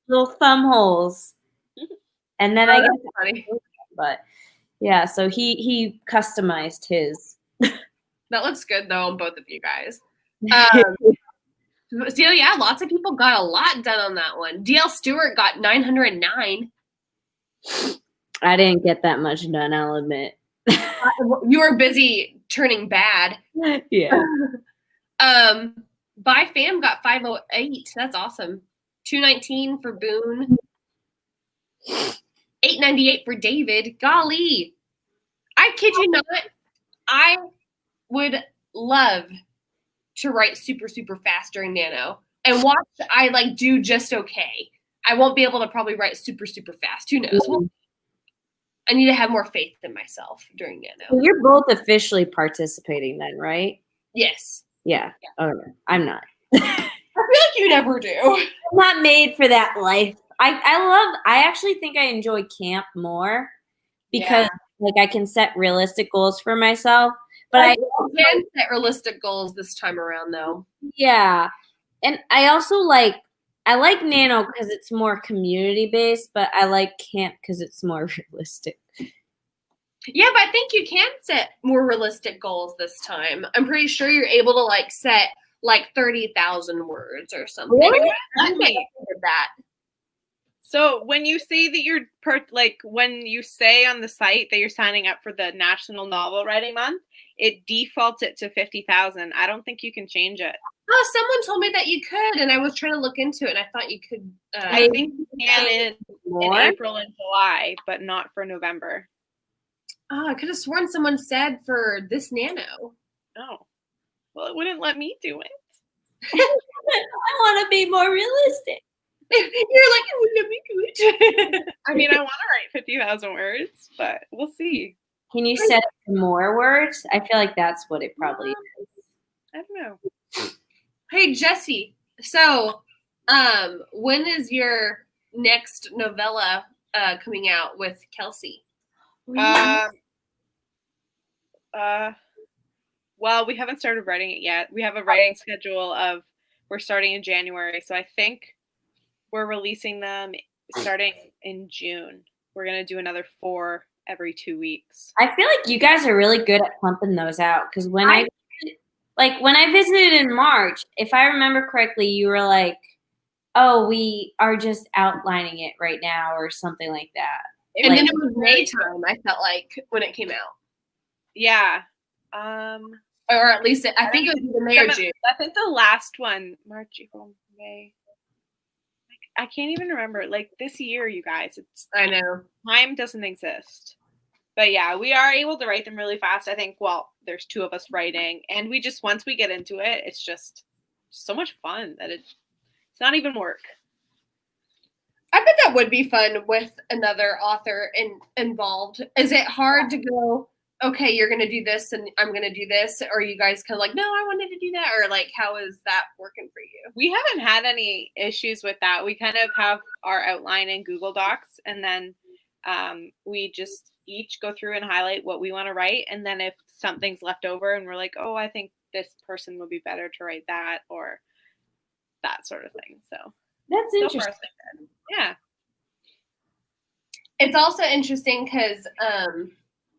little thumb holes, and then I guess funny. But yeah, so he customized his. That looks good though on both of you guys. So yeah, lots of people got a lot done on that one. DL Stewart got 909. I didn't get that much done, I'll admit. You were busy turning bad. Yeah. By Fam got 508. That's awesome. 219 for Boone. 898 for David. Golly. I kid you not. I would love to write super, super fast during Nano and watch I like do just okay. I won't be able to probably write super, super fast. Who knows? Well, I need to have more faith in myself during Nano. Well, you're both officially participating then, right? Yes. Yeah. Oh, I'm not. I feel like you never do. I'm not made for that life. I actually think I enjoy camp more because like I can set realistic goals for myself. But I can set realistic goals this time around, though. Yeah, and I also like Nano because it's more community based, but I like camp because it's more realistic. Yeah, but I think you can set more realistic goals this time. I'm pretty sure you're able to like set like 30,000 words or something. Really? I think I did that. So when you say that you're when you say on the site that you're signing up for the National Novel Writing Month, it defaults it to 50,000. I don't think you can change it. Oh, someone told me that you could, and I was trying to look into it, and I thought you could. I think you can in More? April and July, but not for November. Oh, I could have sworn someone said for this nano. Oh, well, it wouldn't let me do it. I want to be more realistic. You're like, oh, let me do it. I mean, I want to write 50,000 words, but we'll see. Can you set more words? I feel like that's what it probably is. I don't know. Hey, Jessie. So, when is your next novella coming out with Kelsey? Well, we haven't started writing it yet. We have a writing schedule of we're starting in January, so I think we're releasing them starting in June. We're gonna do another 4 every 2 weeks. I feel like you guys are really good at pumping those out because when I visited in March, if I remember correctly, you were like, "Oh, we are just outlining it right now," or something like that. And then it was May time, I felt like, when it came out. Yeah. Or at least I think it was either May or June. I think the last one, March, April, May. I can't even remember. Like this year, you guys, I know. Time doesn't exist. But yeah, we are able to write them really fast. I think, well, there's 2 of us writing, and we just, once we get into it, it's just so much fun that it's not even work. I bet that would be fun with another author involved. Is it hard to go, okay, you're going to do this and I'm going to do this? Or are you guys kind of like, no, I wanted to do that? Or like, how is that working for you? We haven't had any issues with that. We kind of have our outline in Google Docs, and then we just each go through and highlight what we want to write. And then if something's left over and we're like, oh, I think this person would be better to write that, or that sort of thing. So that's interesting. Yeah. It's also interesting because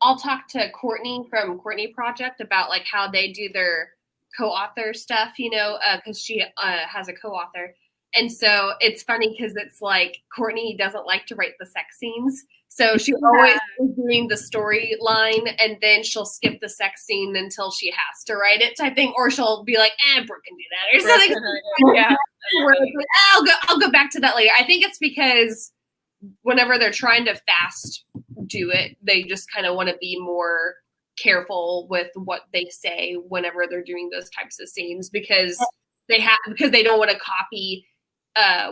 I'll talk to Courtney from Courtney Project about like how they do their co-author stuff, because she has a co-author. And so it's funny because it's like Courtney doesn't like to write the sex scenes. So she always is doing the storyline, and then she'll skip the sex scene until she has to write it type thing. Or she'll be like, Brooke can do that or something. Yeah. I'll go back to that later. I think it's because whenever they're trying to fast do it, they just kind of want to be more careful with what they say whenever they're doing those types of scenes because they don't want to copy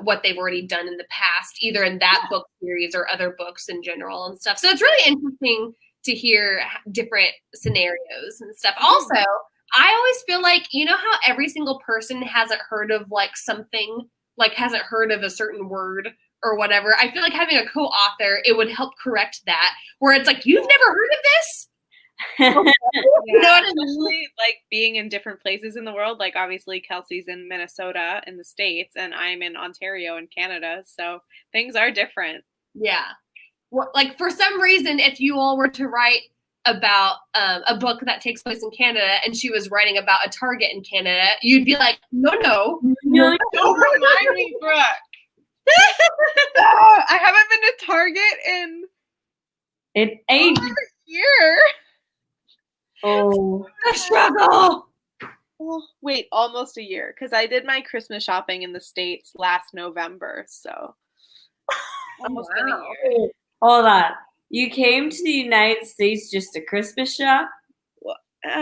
what they've already done in the past, either in that book series or other books in general and stuff. So it's really interesting to hear different scenarios and stuff. Also, I always feel like, how every single person hasn't heard of like something, like hasn't heard of a certain word or whatever. I feel like having a co-author, it would help correct that, where it's like, you've never heard of this? Yeah, especially like being in different places in the world. Like obviously Kelsey's in Minnesota in the States and I'm in Ontario in Canada. So things are different. Yeah. Well, like for some reason, if you all were to write about a book that takes place in Canada and she was writing about a Target in Canada, you'd be like, no. Don't remind me, Brooke. I haven't been to Target in ages. over a year. Oh, the struggle. Oh, wait, almost a year, because I did my Christmas shopping in the States last November, so almost been a year. Hold on. You came to the United States just to Christmas shop? Well,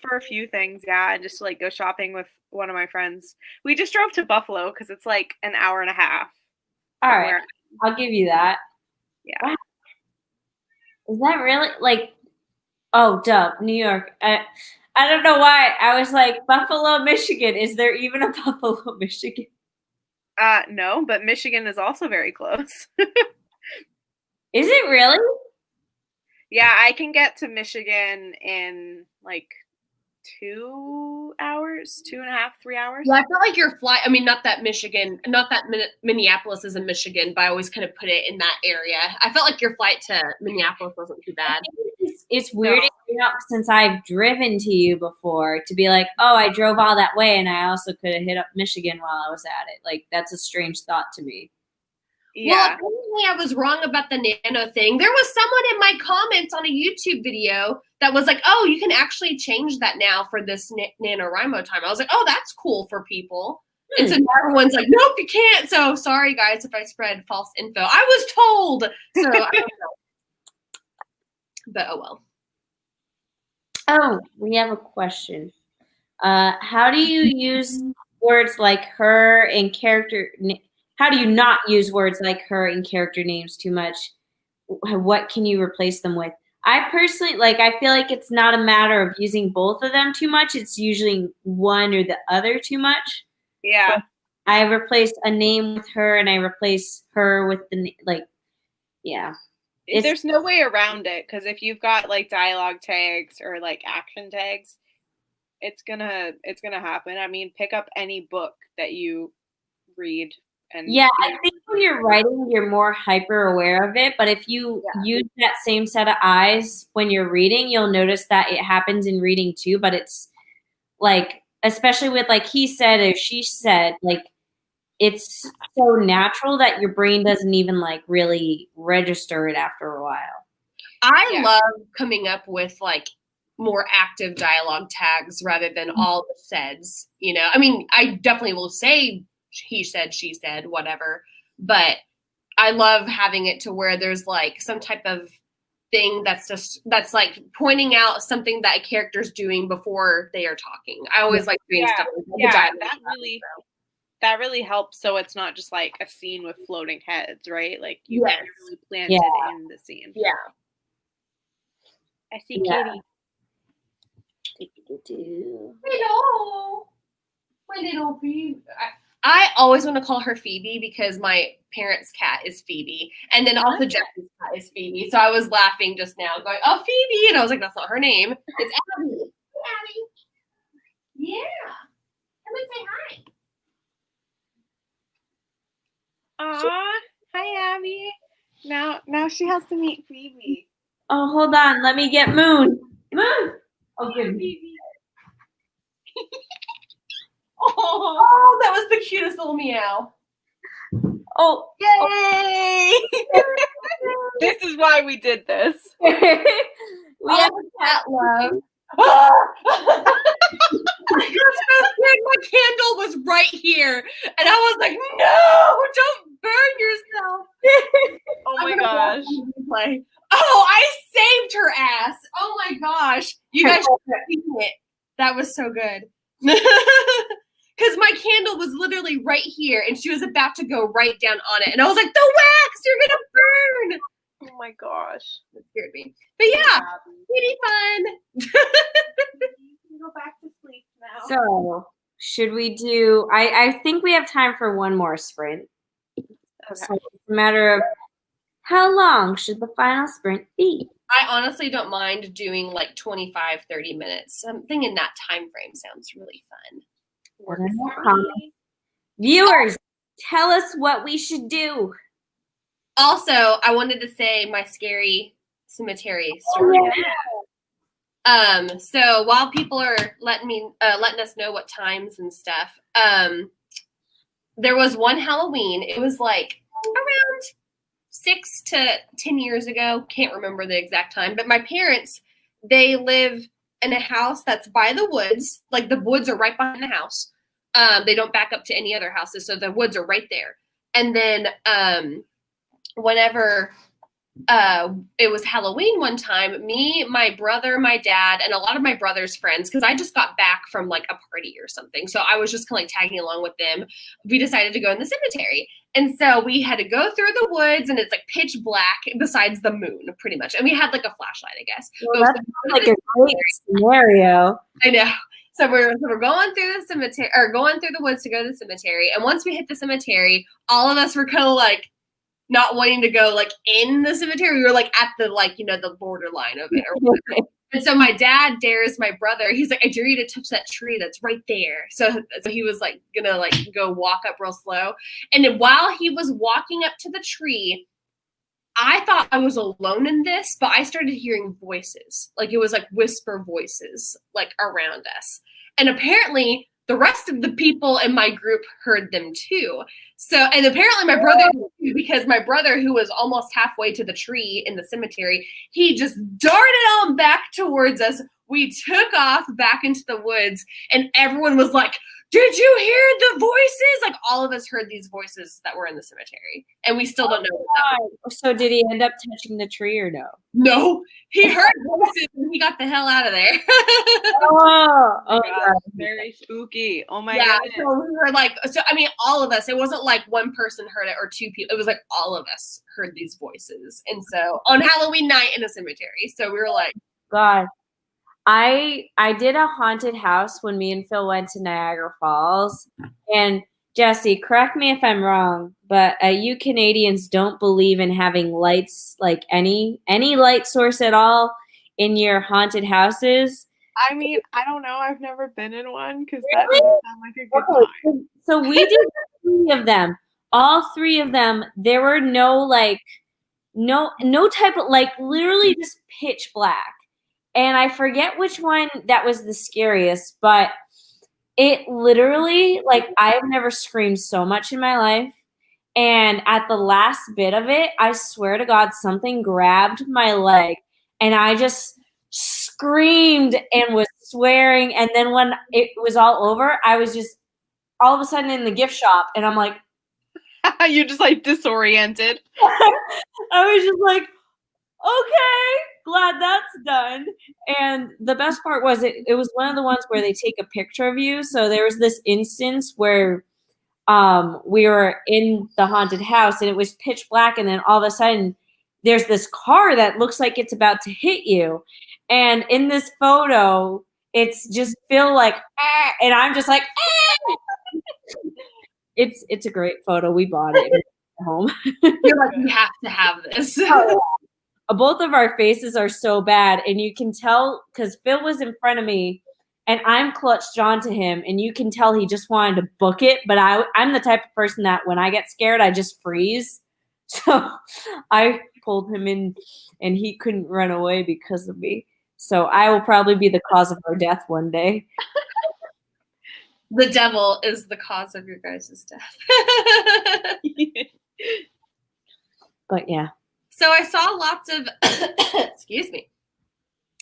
for a few things, yeah, and just to like go shopping with one of my friends. We just drove to Buffalo because it's like an hour and a half. All right, I'll give you that. Yeah. Wow. Is that really like? Oh, duh, New York. I don't know why. I was like Buffalo, Michigan. Is there even a Buffalo, Michigan? No, but Michigan is also very close. Is it really? Yeah, I can get to Michigan in like 2 hours. hours, 2.5, 3 hours. Yeah, I felt like your flight. I mean, not that Minneapolis is in Michigan, but I always kind of put it in that area. I felt like your flight to Minneapolis wasn't too bad. It's weird since I've driven to you before to be like, oh, I drove all that way, and I also could have hit up Michigan while I was at it. Like, that's a strange thought to me. Yeah. Well, apparently I was wrong about the nano thing. There was someone in my comments on a YouTube video that was like, oh, you can actually change that now for this NaNoWriMo time. I was like, oh, that's cool for people. And so now everyone's like, nope, you can't. So sorry, guys, if I spread false info. I was told. So I don't know. But oh well. Oh, we have a question. How do you use words like her in character? How do you not use words like her in character names too much? What can you replace them with? I personally, I feel like it's not a matter of using both of them too much. It's usually one or the other too much. Yeah. But I replace a name with her, and I replace her with the, yeah. There's no way around it, because if you've got like dialogue tags or like action tags, it's gonna happen. I mean, pick up any book that you read. And yeah, I think when you're writing, you're more hyper aware of it. But if you use that same set of eyes when you're reading, you'll notice that it happens in reading too. But it's like, especially with like he said or she said, like it's so natural that your brain doesn't even like really register it after a while. I love coming up with like more active dialogue tags rather than all the saids, you know. I mean, I definitely will say he said, she said, whatever. But I love having it to where there's like some type of thing that's like pointing out something that a character's doing before they are talking. I always like doing stuff like that really helps, so it's not just like a scene with floating heads, right? Like you really planted in the scene. Yeah. I see Kitty. Hello. My little Phoebe. I always want to call her Phoebe because my parents' cat is Phoebe. And then also Jessie's cat is Phoebe. So I was laughing just now going, oh, Phoebe. And I was like, that's not her name. It's Abby. Hey, Abby. Yeah. Come and say hi. Aw, hi, Abby. Now she has to meet Phoebe. Oh, hold on. Let me get Moon. Moon. Oh, good. Phoebe. Oh, that was the cutest little meow. Oh, yay! This is why we did this. We have cat love. You're so good. My candle was right here, and I was like, "No, don't burn yourself." Oh my gosh! Oh, I saved her ass. Oh my gosh, you guys should have seen it. That was so good. Because my candle was literally right here, and she was about to go right down on it, and I was like, "The wax, you're gonna burn!" Oh my gosh, that scared me. But yeah, pretty fun. Go back to sleep now. So, should we do? I think we have time for one more sprint. Okay. So it's a matter of how long should the final sprint be? I honestly don't mind doing like 25, 30 minutes. Something in that time frame sounds really fun. Viewers, tell us what we should do. Also, I wanted to say my scary cemetery story. So while people are letting us know what times and stuff, there was one Halloween. It was like around 6 to 10 years ago. Can't remember the exact time, but my parents, they live in a house that's by the woods. Like the woods are right behind the house. They don't back up to any other houses, so the woods are right there. And then whenever it was Halloween one time, me, my brother, my dad, and a lot of my brother's friends, because I just got back from like a party or something, so I was just kind of like tagging along with them. We decided to go in the cemetery. And so we had to go through the woods, and it's like pitch black besides the moon, pretty much. And we had like a flashlight, I guess. Well, that's like a great scenario. I know. So we're going through the cemetery, or going through the woods to go to the cemetery. And once we hit the cemetery, all of us were kind of like not wanting to go like in the cemetery. We were like at the, like, you know, the borderline of it or whatever. And so my dad dares my brother. He's like, I dare you to touch that tree that's right there. So he was like gonna like go walk up real slow. And then while he was walking up to the tree, I thought I was alone in this, but I started hearing voices. Like it was like whisper voices like around us. And apparently the rest of the people in my group heard them too. So, and apparently my brother, because my brother, who was almost halfway to the tree in the cemetery, he just darted on back towards us. We took off back into the woods, and everyone was like, did you hear the voices? Like all of us heard these voices that were in the cemetery, and we still don't know what that was. So did he end up touching the tree or no? No, he heard voices and he got the hell out of there. Oh, God, very spooky. Oh my Yeah, goodness. so we were like, so I mean, all of us. It wasn't like one person heard it or two people. It was like all of us heard these voices, and so on Halloween night in a cemetery. So we were like, God. I did a haunted house when me and Phil went to Niagara Falls. And Jessie, correct me if I'm wrong, but you Canadians don't believe in having lights, like any light source at all in your haunted houses. I mean, I don't know. I've never been in one because that doesn't sound like a good time. So we did 3 of them. All 3 of them, there were no type of, like, literally just pitch black. And I forget which one that was the scariest, but it literally, like, I've never screamed so much in my life. And at the last bit of it, I swear to God, something grabbed my leg and I just screamed and was swearing. And then when it was all over, I was just all of a sudden in the gift shop and I'm like, You just like disoriented. I was just like, okay, glad that's done. And the best part was it was one of the ones where they take a picture of you. So there was this instance where we were in the haunted house and it was pitch black, and then all of a sudden there's this car that looks like it's about to hit you. And in this photo, it's just Phil like, ah, and I'm just like, ah. It's a great photo. We bought it at home. you're like, we have to have this. Both of our faces are so bad, and you can tell because Phil was in front of me and I'm clutched onto him, and you can tell he just wanted to book it, but I'm the type of person that when I get scared I just freeze. So I pulled him in and he couldn't run away because of me. So I will probably be the cause of our death one day. The devil is the cause of your guys' death. But yeah. So I saw lots of, excuse me,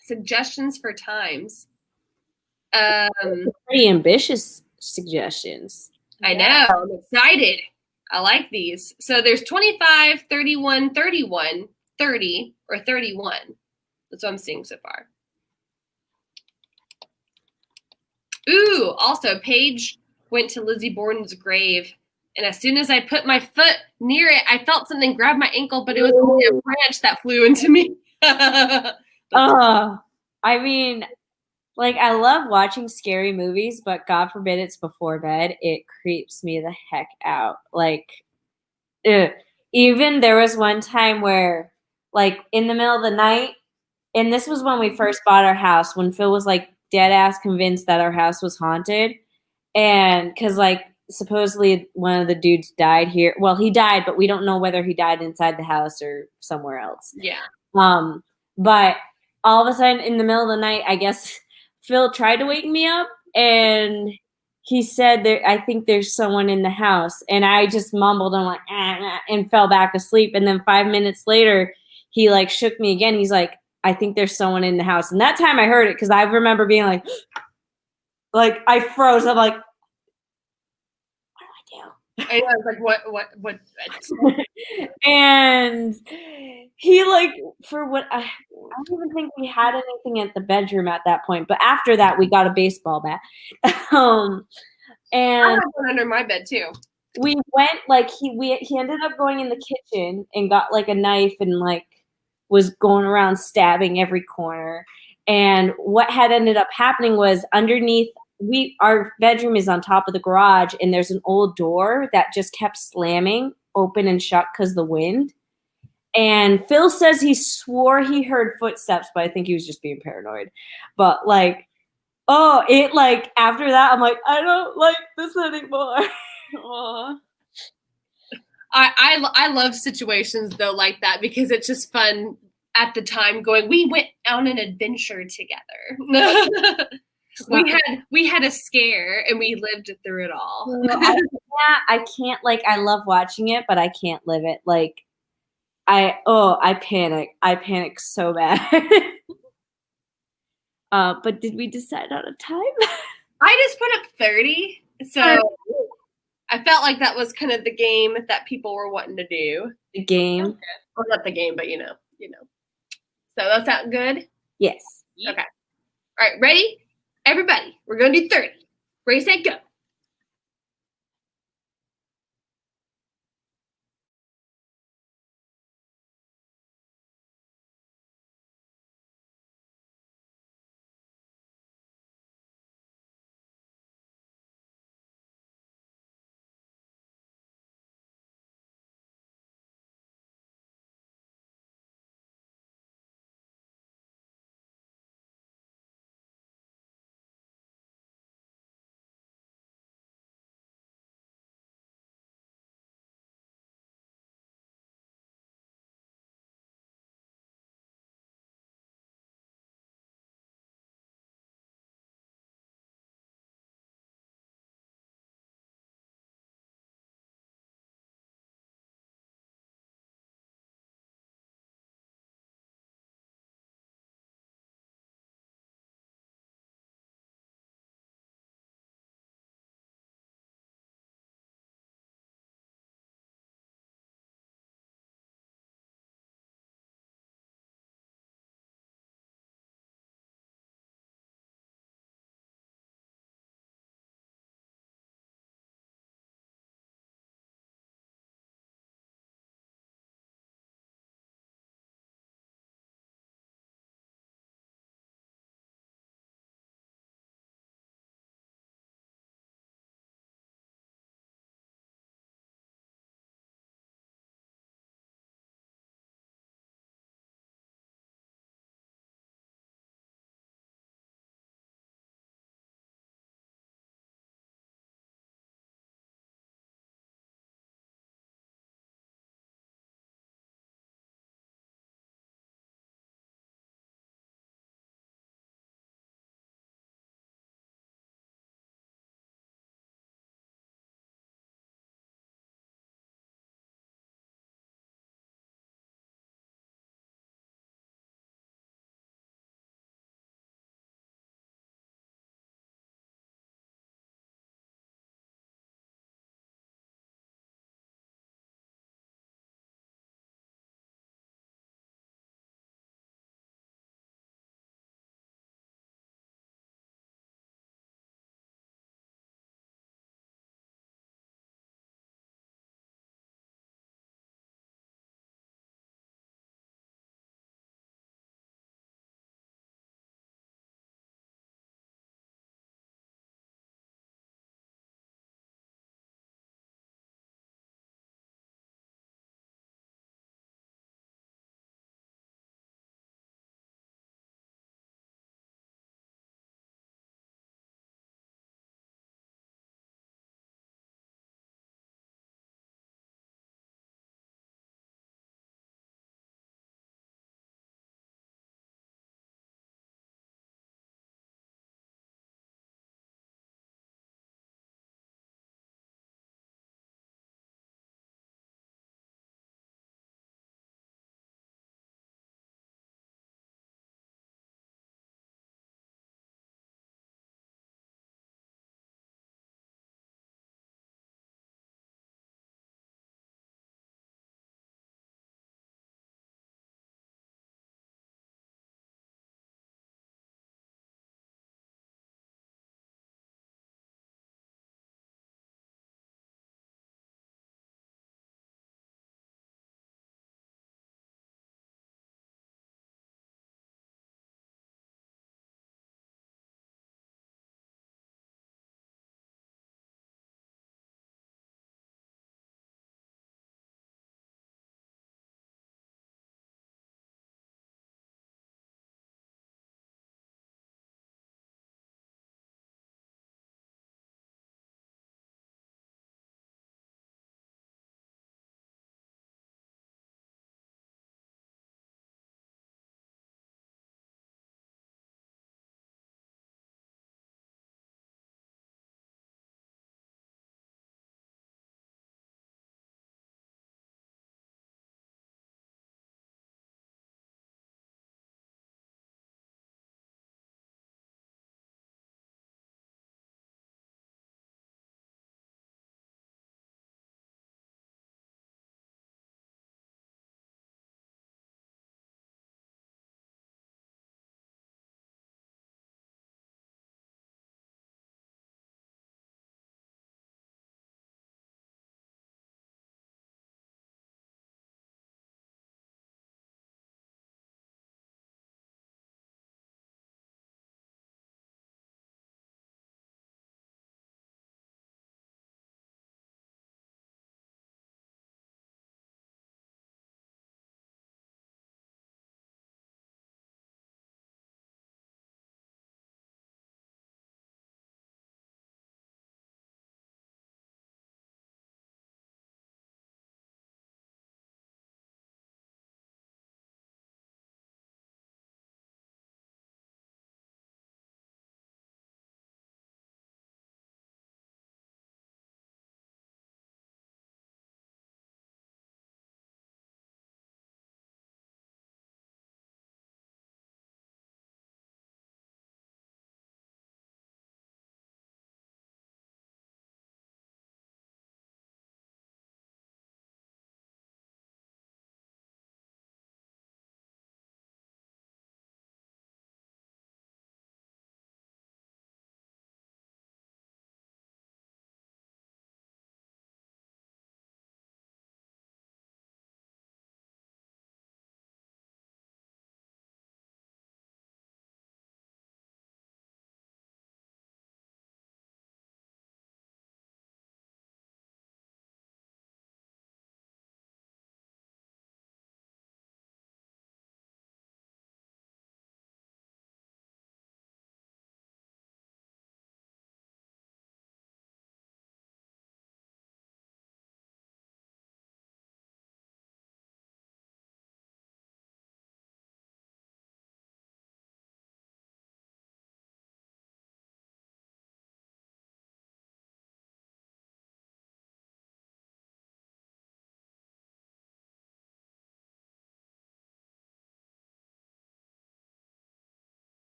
suggestions for times. Pretty ambitious suggestions. I know. I'm excited. I like these. So there's 25, 31, 31, 30, or 31. That's what I'm seeing so far. Ooh, also, Paige went to Lizzie Borden's grave, and as soon as I put my foot near it, I felt something grab my ankle, but it was only a branch that flew into me. I mean, like, I love watching scary movies, but God forbid it's before bed. It creeps me the heck out. Like, even there was one time where, like, in the middle of the night, and this was when we first bought our house, when Phil was, like, dead ass convinced that our house was haunted. And because, like, supposedly one of the dudes died here. Well, he died, but we don't know whether he died inside the house or somewhere else. Yeah. But all of a sudden in the middle of the night, I guess Phil tried to wake me up and he said I think there's someone in the house, and I just mumbled and like and fell back asleep. And then 5 minutes later, he like shook me again. He's like, I think there's someone in the house. And that time I heard it because I remember being like I froze. I'm like, I was like, what? And he like, for what I don't even think we had anything at the bedroom at that point. But after that, we got a baseball bat. I And had one under my bed too. we went like he ended up going in the kitchen and got like a knife and like was going around stabbing every corner. And what had ended up happening was underneath. Our bedroom is on top of the garage, and there's an old door that just kept slamming open and shut because the wind. And Phil says he swore he heard footsteps, but I think he was just being paranoid. But like, oh, it like after that, I'm like, I don't like this anymore. Aw. I love situations though like that because it's just fun at the time going, we went on an adventure together. we had a scare and we lived through it all. I can't like I love watching it, but I can't live it. Like I panic. I panic so bad. But did we decide on a time? I just put up 30. So I felt like that was kind of the game that people were wanting to do. The game. Well, not the game, but you know. So that sound good? Yes. Okay. All right, ready? Everybody, we're going to do 30. Ready, set, go.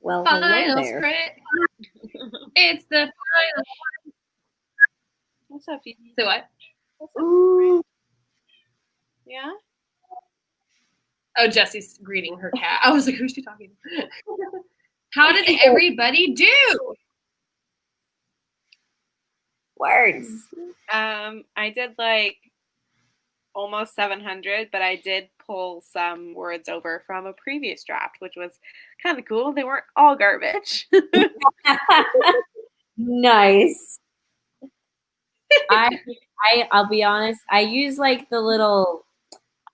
Well, hello Final there. sprint. It's the final. What's up, Phoebe? So what? What's up? Ooh. Yeah. Oh, Jessie's greeting her cat. I was like, who's she talking to? How did everybody do? Words. I did like almost 700, but I did pull some words over from a previous draft, which was kind of cool. They weren't all garbage. Nice. I'll be honest. I use like the little,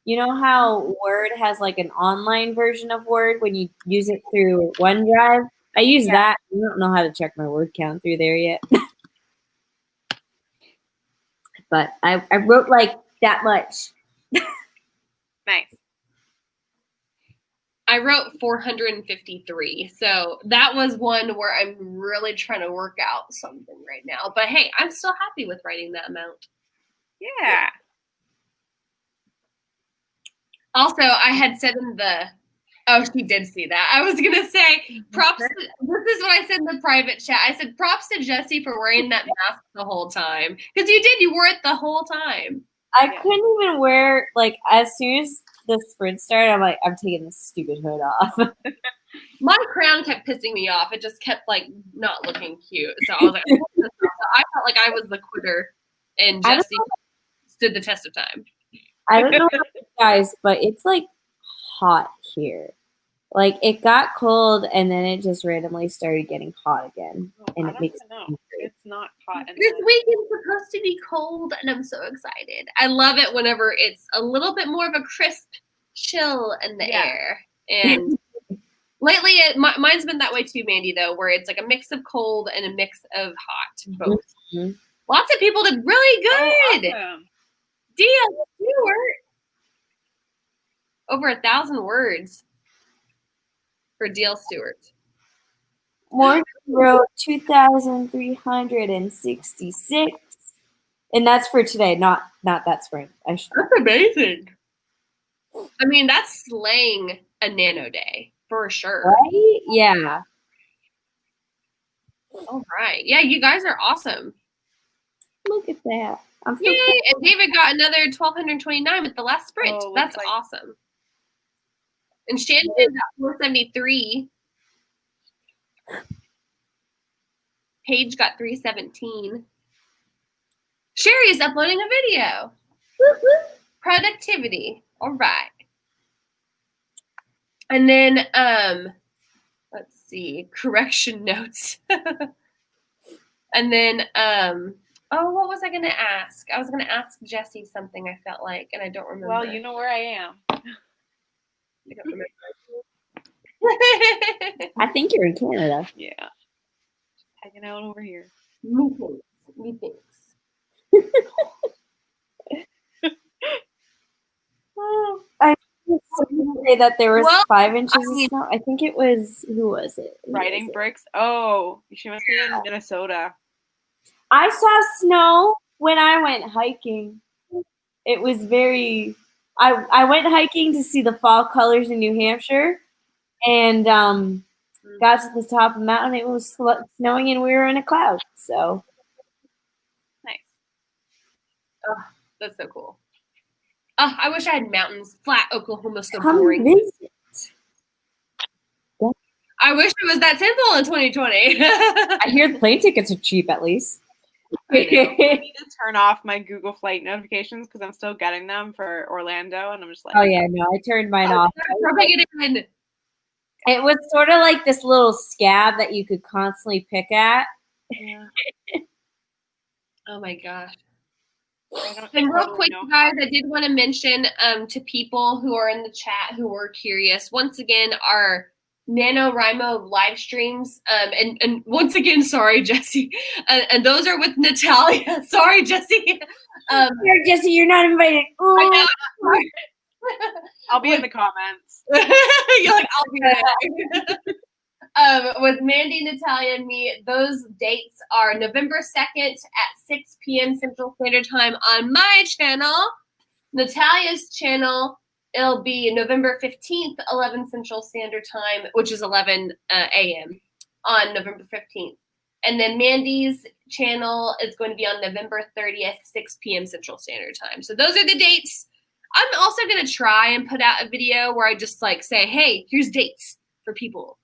you know how Word has like an online version of Word when you use it through OneDrive? I use that. I don't know how to check my word count through there yet. But I wrote like that much. Nice. I wrote 453. So that was one where I'm really trying to work out something right now. But hey, I'm still happy with writing that amount. Yeah. Also, I had said in the she did see that. I was gonna say props. This is what I said in the private chat. I said props to Jessie for wearing that mask the whole time because you did. You wore it the whole time. I couldn't even wear like as soon as the sprint started. I'm like, I'm taking this stupid hood off. My crown kept pissing me off. It just kept like not looking cute. So I was like, I felt like I was the quitter, and Jessie stood the test of time. I don't know about you guys, but it's like hot here. Like it got cold and then it just randomly started getting hot again, and I it don't makes even know. It's not hot. This weekend's supposed to be cold, and I'm so excited. I love it whenever it's a little bit more of a crisp chill in the air. And lately, mine's been that way too, Mandy, though, where it's like a mix of cold and a mix of hot, both. Mm-hmm. Lots of people did really good. Awesome. Deal, Stewart. Over 1,000 words for Deal Stewart. Morgan wrote 2,366, and that's for today, not that sprint. That's amazing. I mean, that's slaying a nano day for sure. Right? Yeah. All right. Yeah, you guys are awesome. Look at that. I'm so Yay! And David got another 1,229 with the last sprint. Oh, That's like awesome. And Shannon got 473. Paige got 317. Sherry is uploading a video. Productivity. All right. And then let's see, correction notes. And then what was I gonna ask? I was gonna ask Jessie something I felt like, and I don't remember. Well, you know where I am. I don't remember. I think you're in Canada. Yeah. Hanging out over here. Methinks. I say that there was 5 inches I mean- of snow. I think it was, who was it? Riding bricks. Oh, she must be in Minnesota. I saw snow when I went hiking. It was very. I went hiking to see the fall colors in New Hampshire, and got to the top of the mountain. It was snowing, and we were in a cloud. So Nice. Oh, that's so cool. Oh, I wish I had mountains. Flat Oklahoma, so come boring. visit. I wish it was that simple in 2020. I hear the plane tickets are cheap, at least. I need to turn off my Google flight notifications because I'm still getting them for Orlando, and I'm just like, Oh yeah, no, I turned mine off. Rubbing it in. It was sort of like this little scab that you could constantly pick at. yeah. Oh my gosh. I don't And real totally quick, know you guys, I did want to mention to people who are in the chat who were curious, once again, our NaNoWriMo live streams. And once again, sorry, Jessie. And those are with Natalia. Sorry, Jessie. Here, Jessie, you're not invited. Ooh. I know. I'll be in the comments. You're like, I'll be there. With Mandy, Natalia, and me, those dates are November 2nd at 6 p.m. Central Standard Time on my channel, Natalia's channel, it'll be November 15th, 11 Central Standard Time, which is 11 a.m. on November 15th. And then Mandy's channel is going to be on November 30th, 6 p.m. Central Standard Time. So those are the dates. I'm also going to try and put out a video where I just like say, hey, here's dates for people.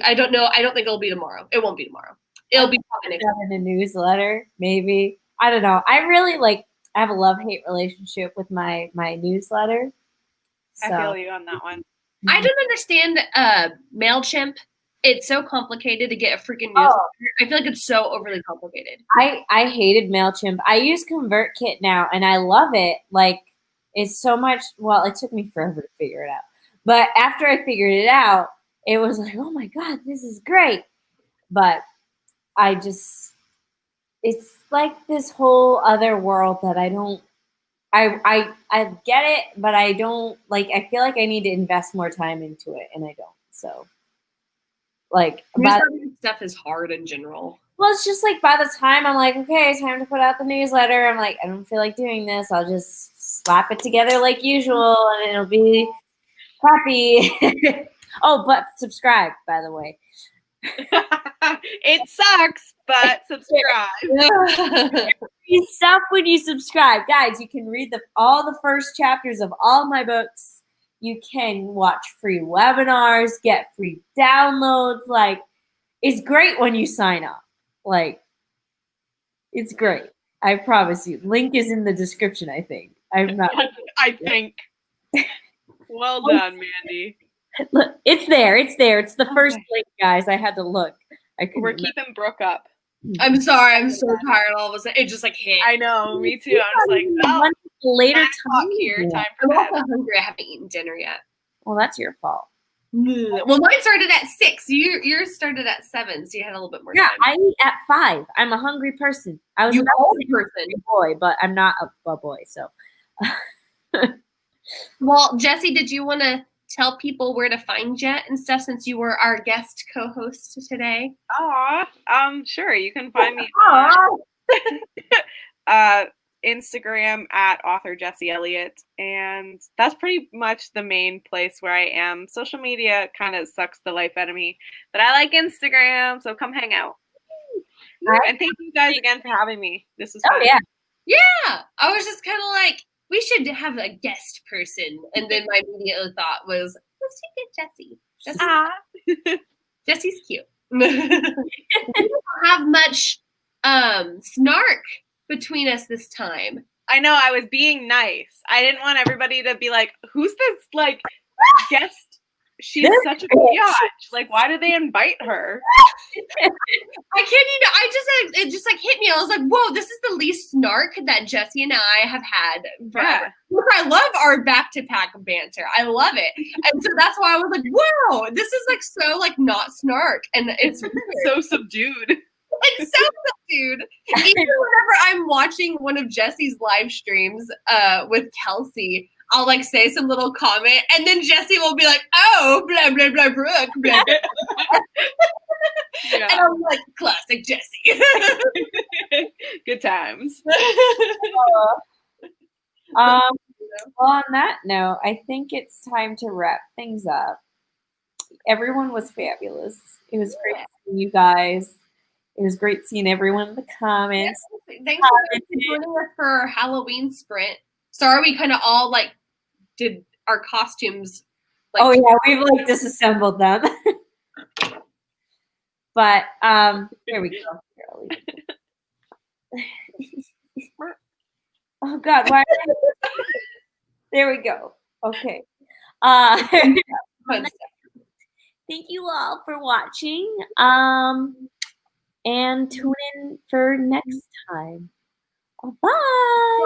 I don't know. I don't think it'll be tomorrow. It won't be tomorrow. It'll be next in a newsletter, maybe. I don't know. I really I have a love-hate relationship with my newsletter. So. I feel you on that one. I don't understand MailChimp. It's so complicated to get a freaking newsletter. I feel like it's so overly complicated. I hated MailChimp. I use ConvertKit now, and I love it. It's so much. Well, it took me forever to figure it out. But after I figured it out, it was like, oh my God, this is great. But it's like this whole other world that I don't. I get it, but I don't I feel like I need to invest more time into it, and I don't. So, stuff is hard in general. Well, it's just by the time I'm like, okay, it's time to put out the newsletter, I'm like, I don't feel like doing this. I'll just slap it together like usual, and it'll be crappy. Oh, but subscribe, by the way. It sucks, but subscribe. Free stuff when you subscribe. Guys, you can read all the first chapters of all my books. You can watch free webinars, get free downloads. It's great when you sign up. It's great. I promise you. Link is in the description, I think. I'm not. I think. Well done, Mandy. Look, it's there. It's there. It's the first link, guys. I had to look. We're keeping Brooke up. I'm sorry. I'm so tired all of a sudden. It just hit. I know. Me too. I was like, oh, later time here. Time for I'm bed. also hungry. I haven't eaten dinner yet. Well, that's your fault. Well, mine started at 6. Yours started at 7, so you had a little bit more time. I eat at 5. I'm a hungry person. I was an old person, boy, but I'm not a boy. So, well, Jessie, did you want to tell people where to find you and stuff since you were our guest co-host today? Sure. You can find me on Instagram at author Jessie Elliot, and that's pretty much the main place where I am. Social media kind of sucks the life out of me, but I like Instagram, so come hang out. And thank you guys again for having me. This was fun. Yeah. I was just kind of like, we should have a guest person, and then my immediate thought was, let's take it, Jessie. Jessie's cute. We don't have much snark between us this time. I know, I was being nice. I didn't want everybody to be like, who's this guest? She's such a biatch. Why did they invite her? I can't even. It just hit me. I was like, whoa, this is the least snark that Jessie and I have had forever. Look, I love our back-to-back banter. I love it. And so that's why I was like, whoa, this is so not snark. And it's so subdued. It's so subdued. Even whenever I'm watching one of Jessie's live streams with Kelsey, I'll say some little comment, and then Jessie will be like, "Oh, blah blah blah, Brooke." Blah, blah. And I'm like, "Classic Jessie." Good times. Well, on that note, I think it's time to wrap things up. Everyone was fabulous. It was great seeing you guys. It was great seeing everyone in the comments. Yes, thanks for joining us for our Halloween sprint. Sorry, we kind of all did our costumes. Oh yeah, we've disassembled them. But here we go. Oh God, why? There we go. Okay. Thank you all for watching. And tune in for next time. Bye.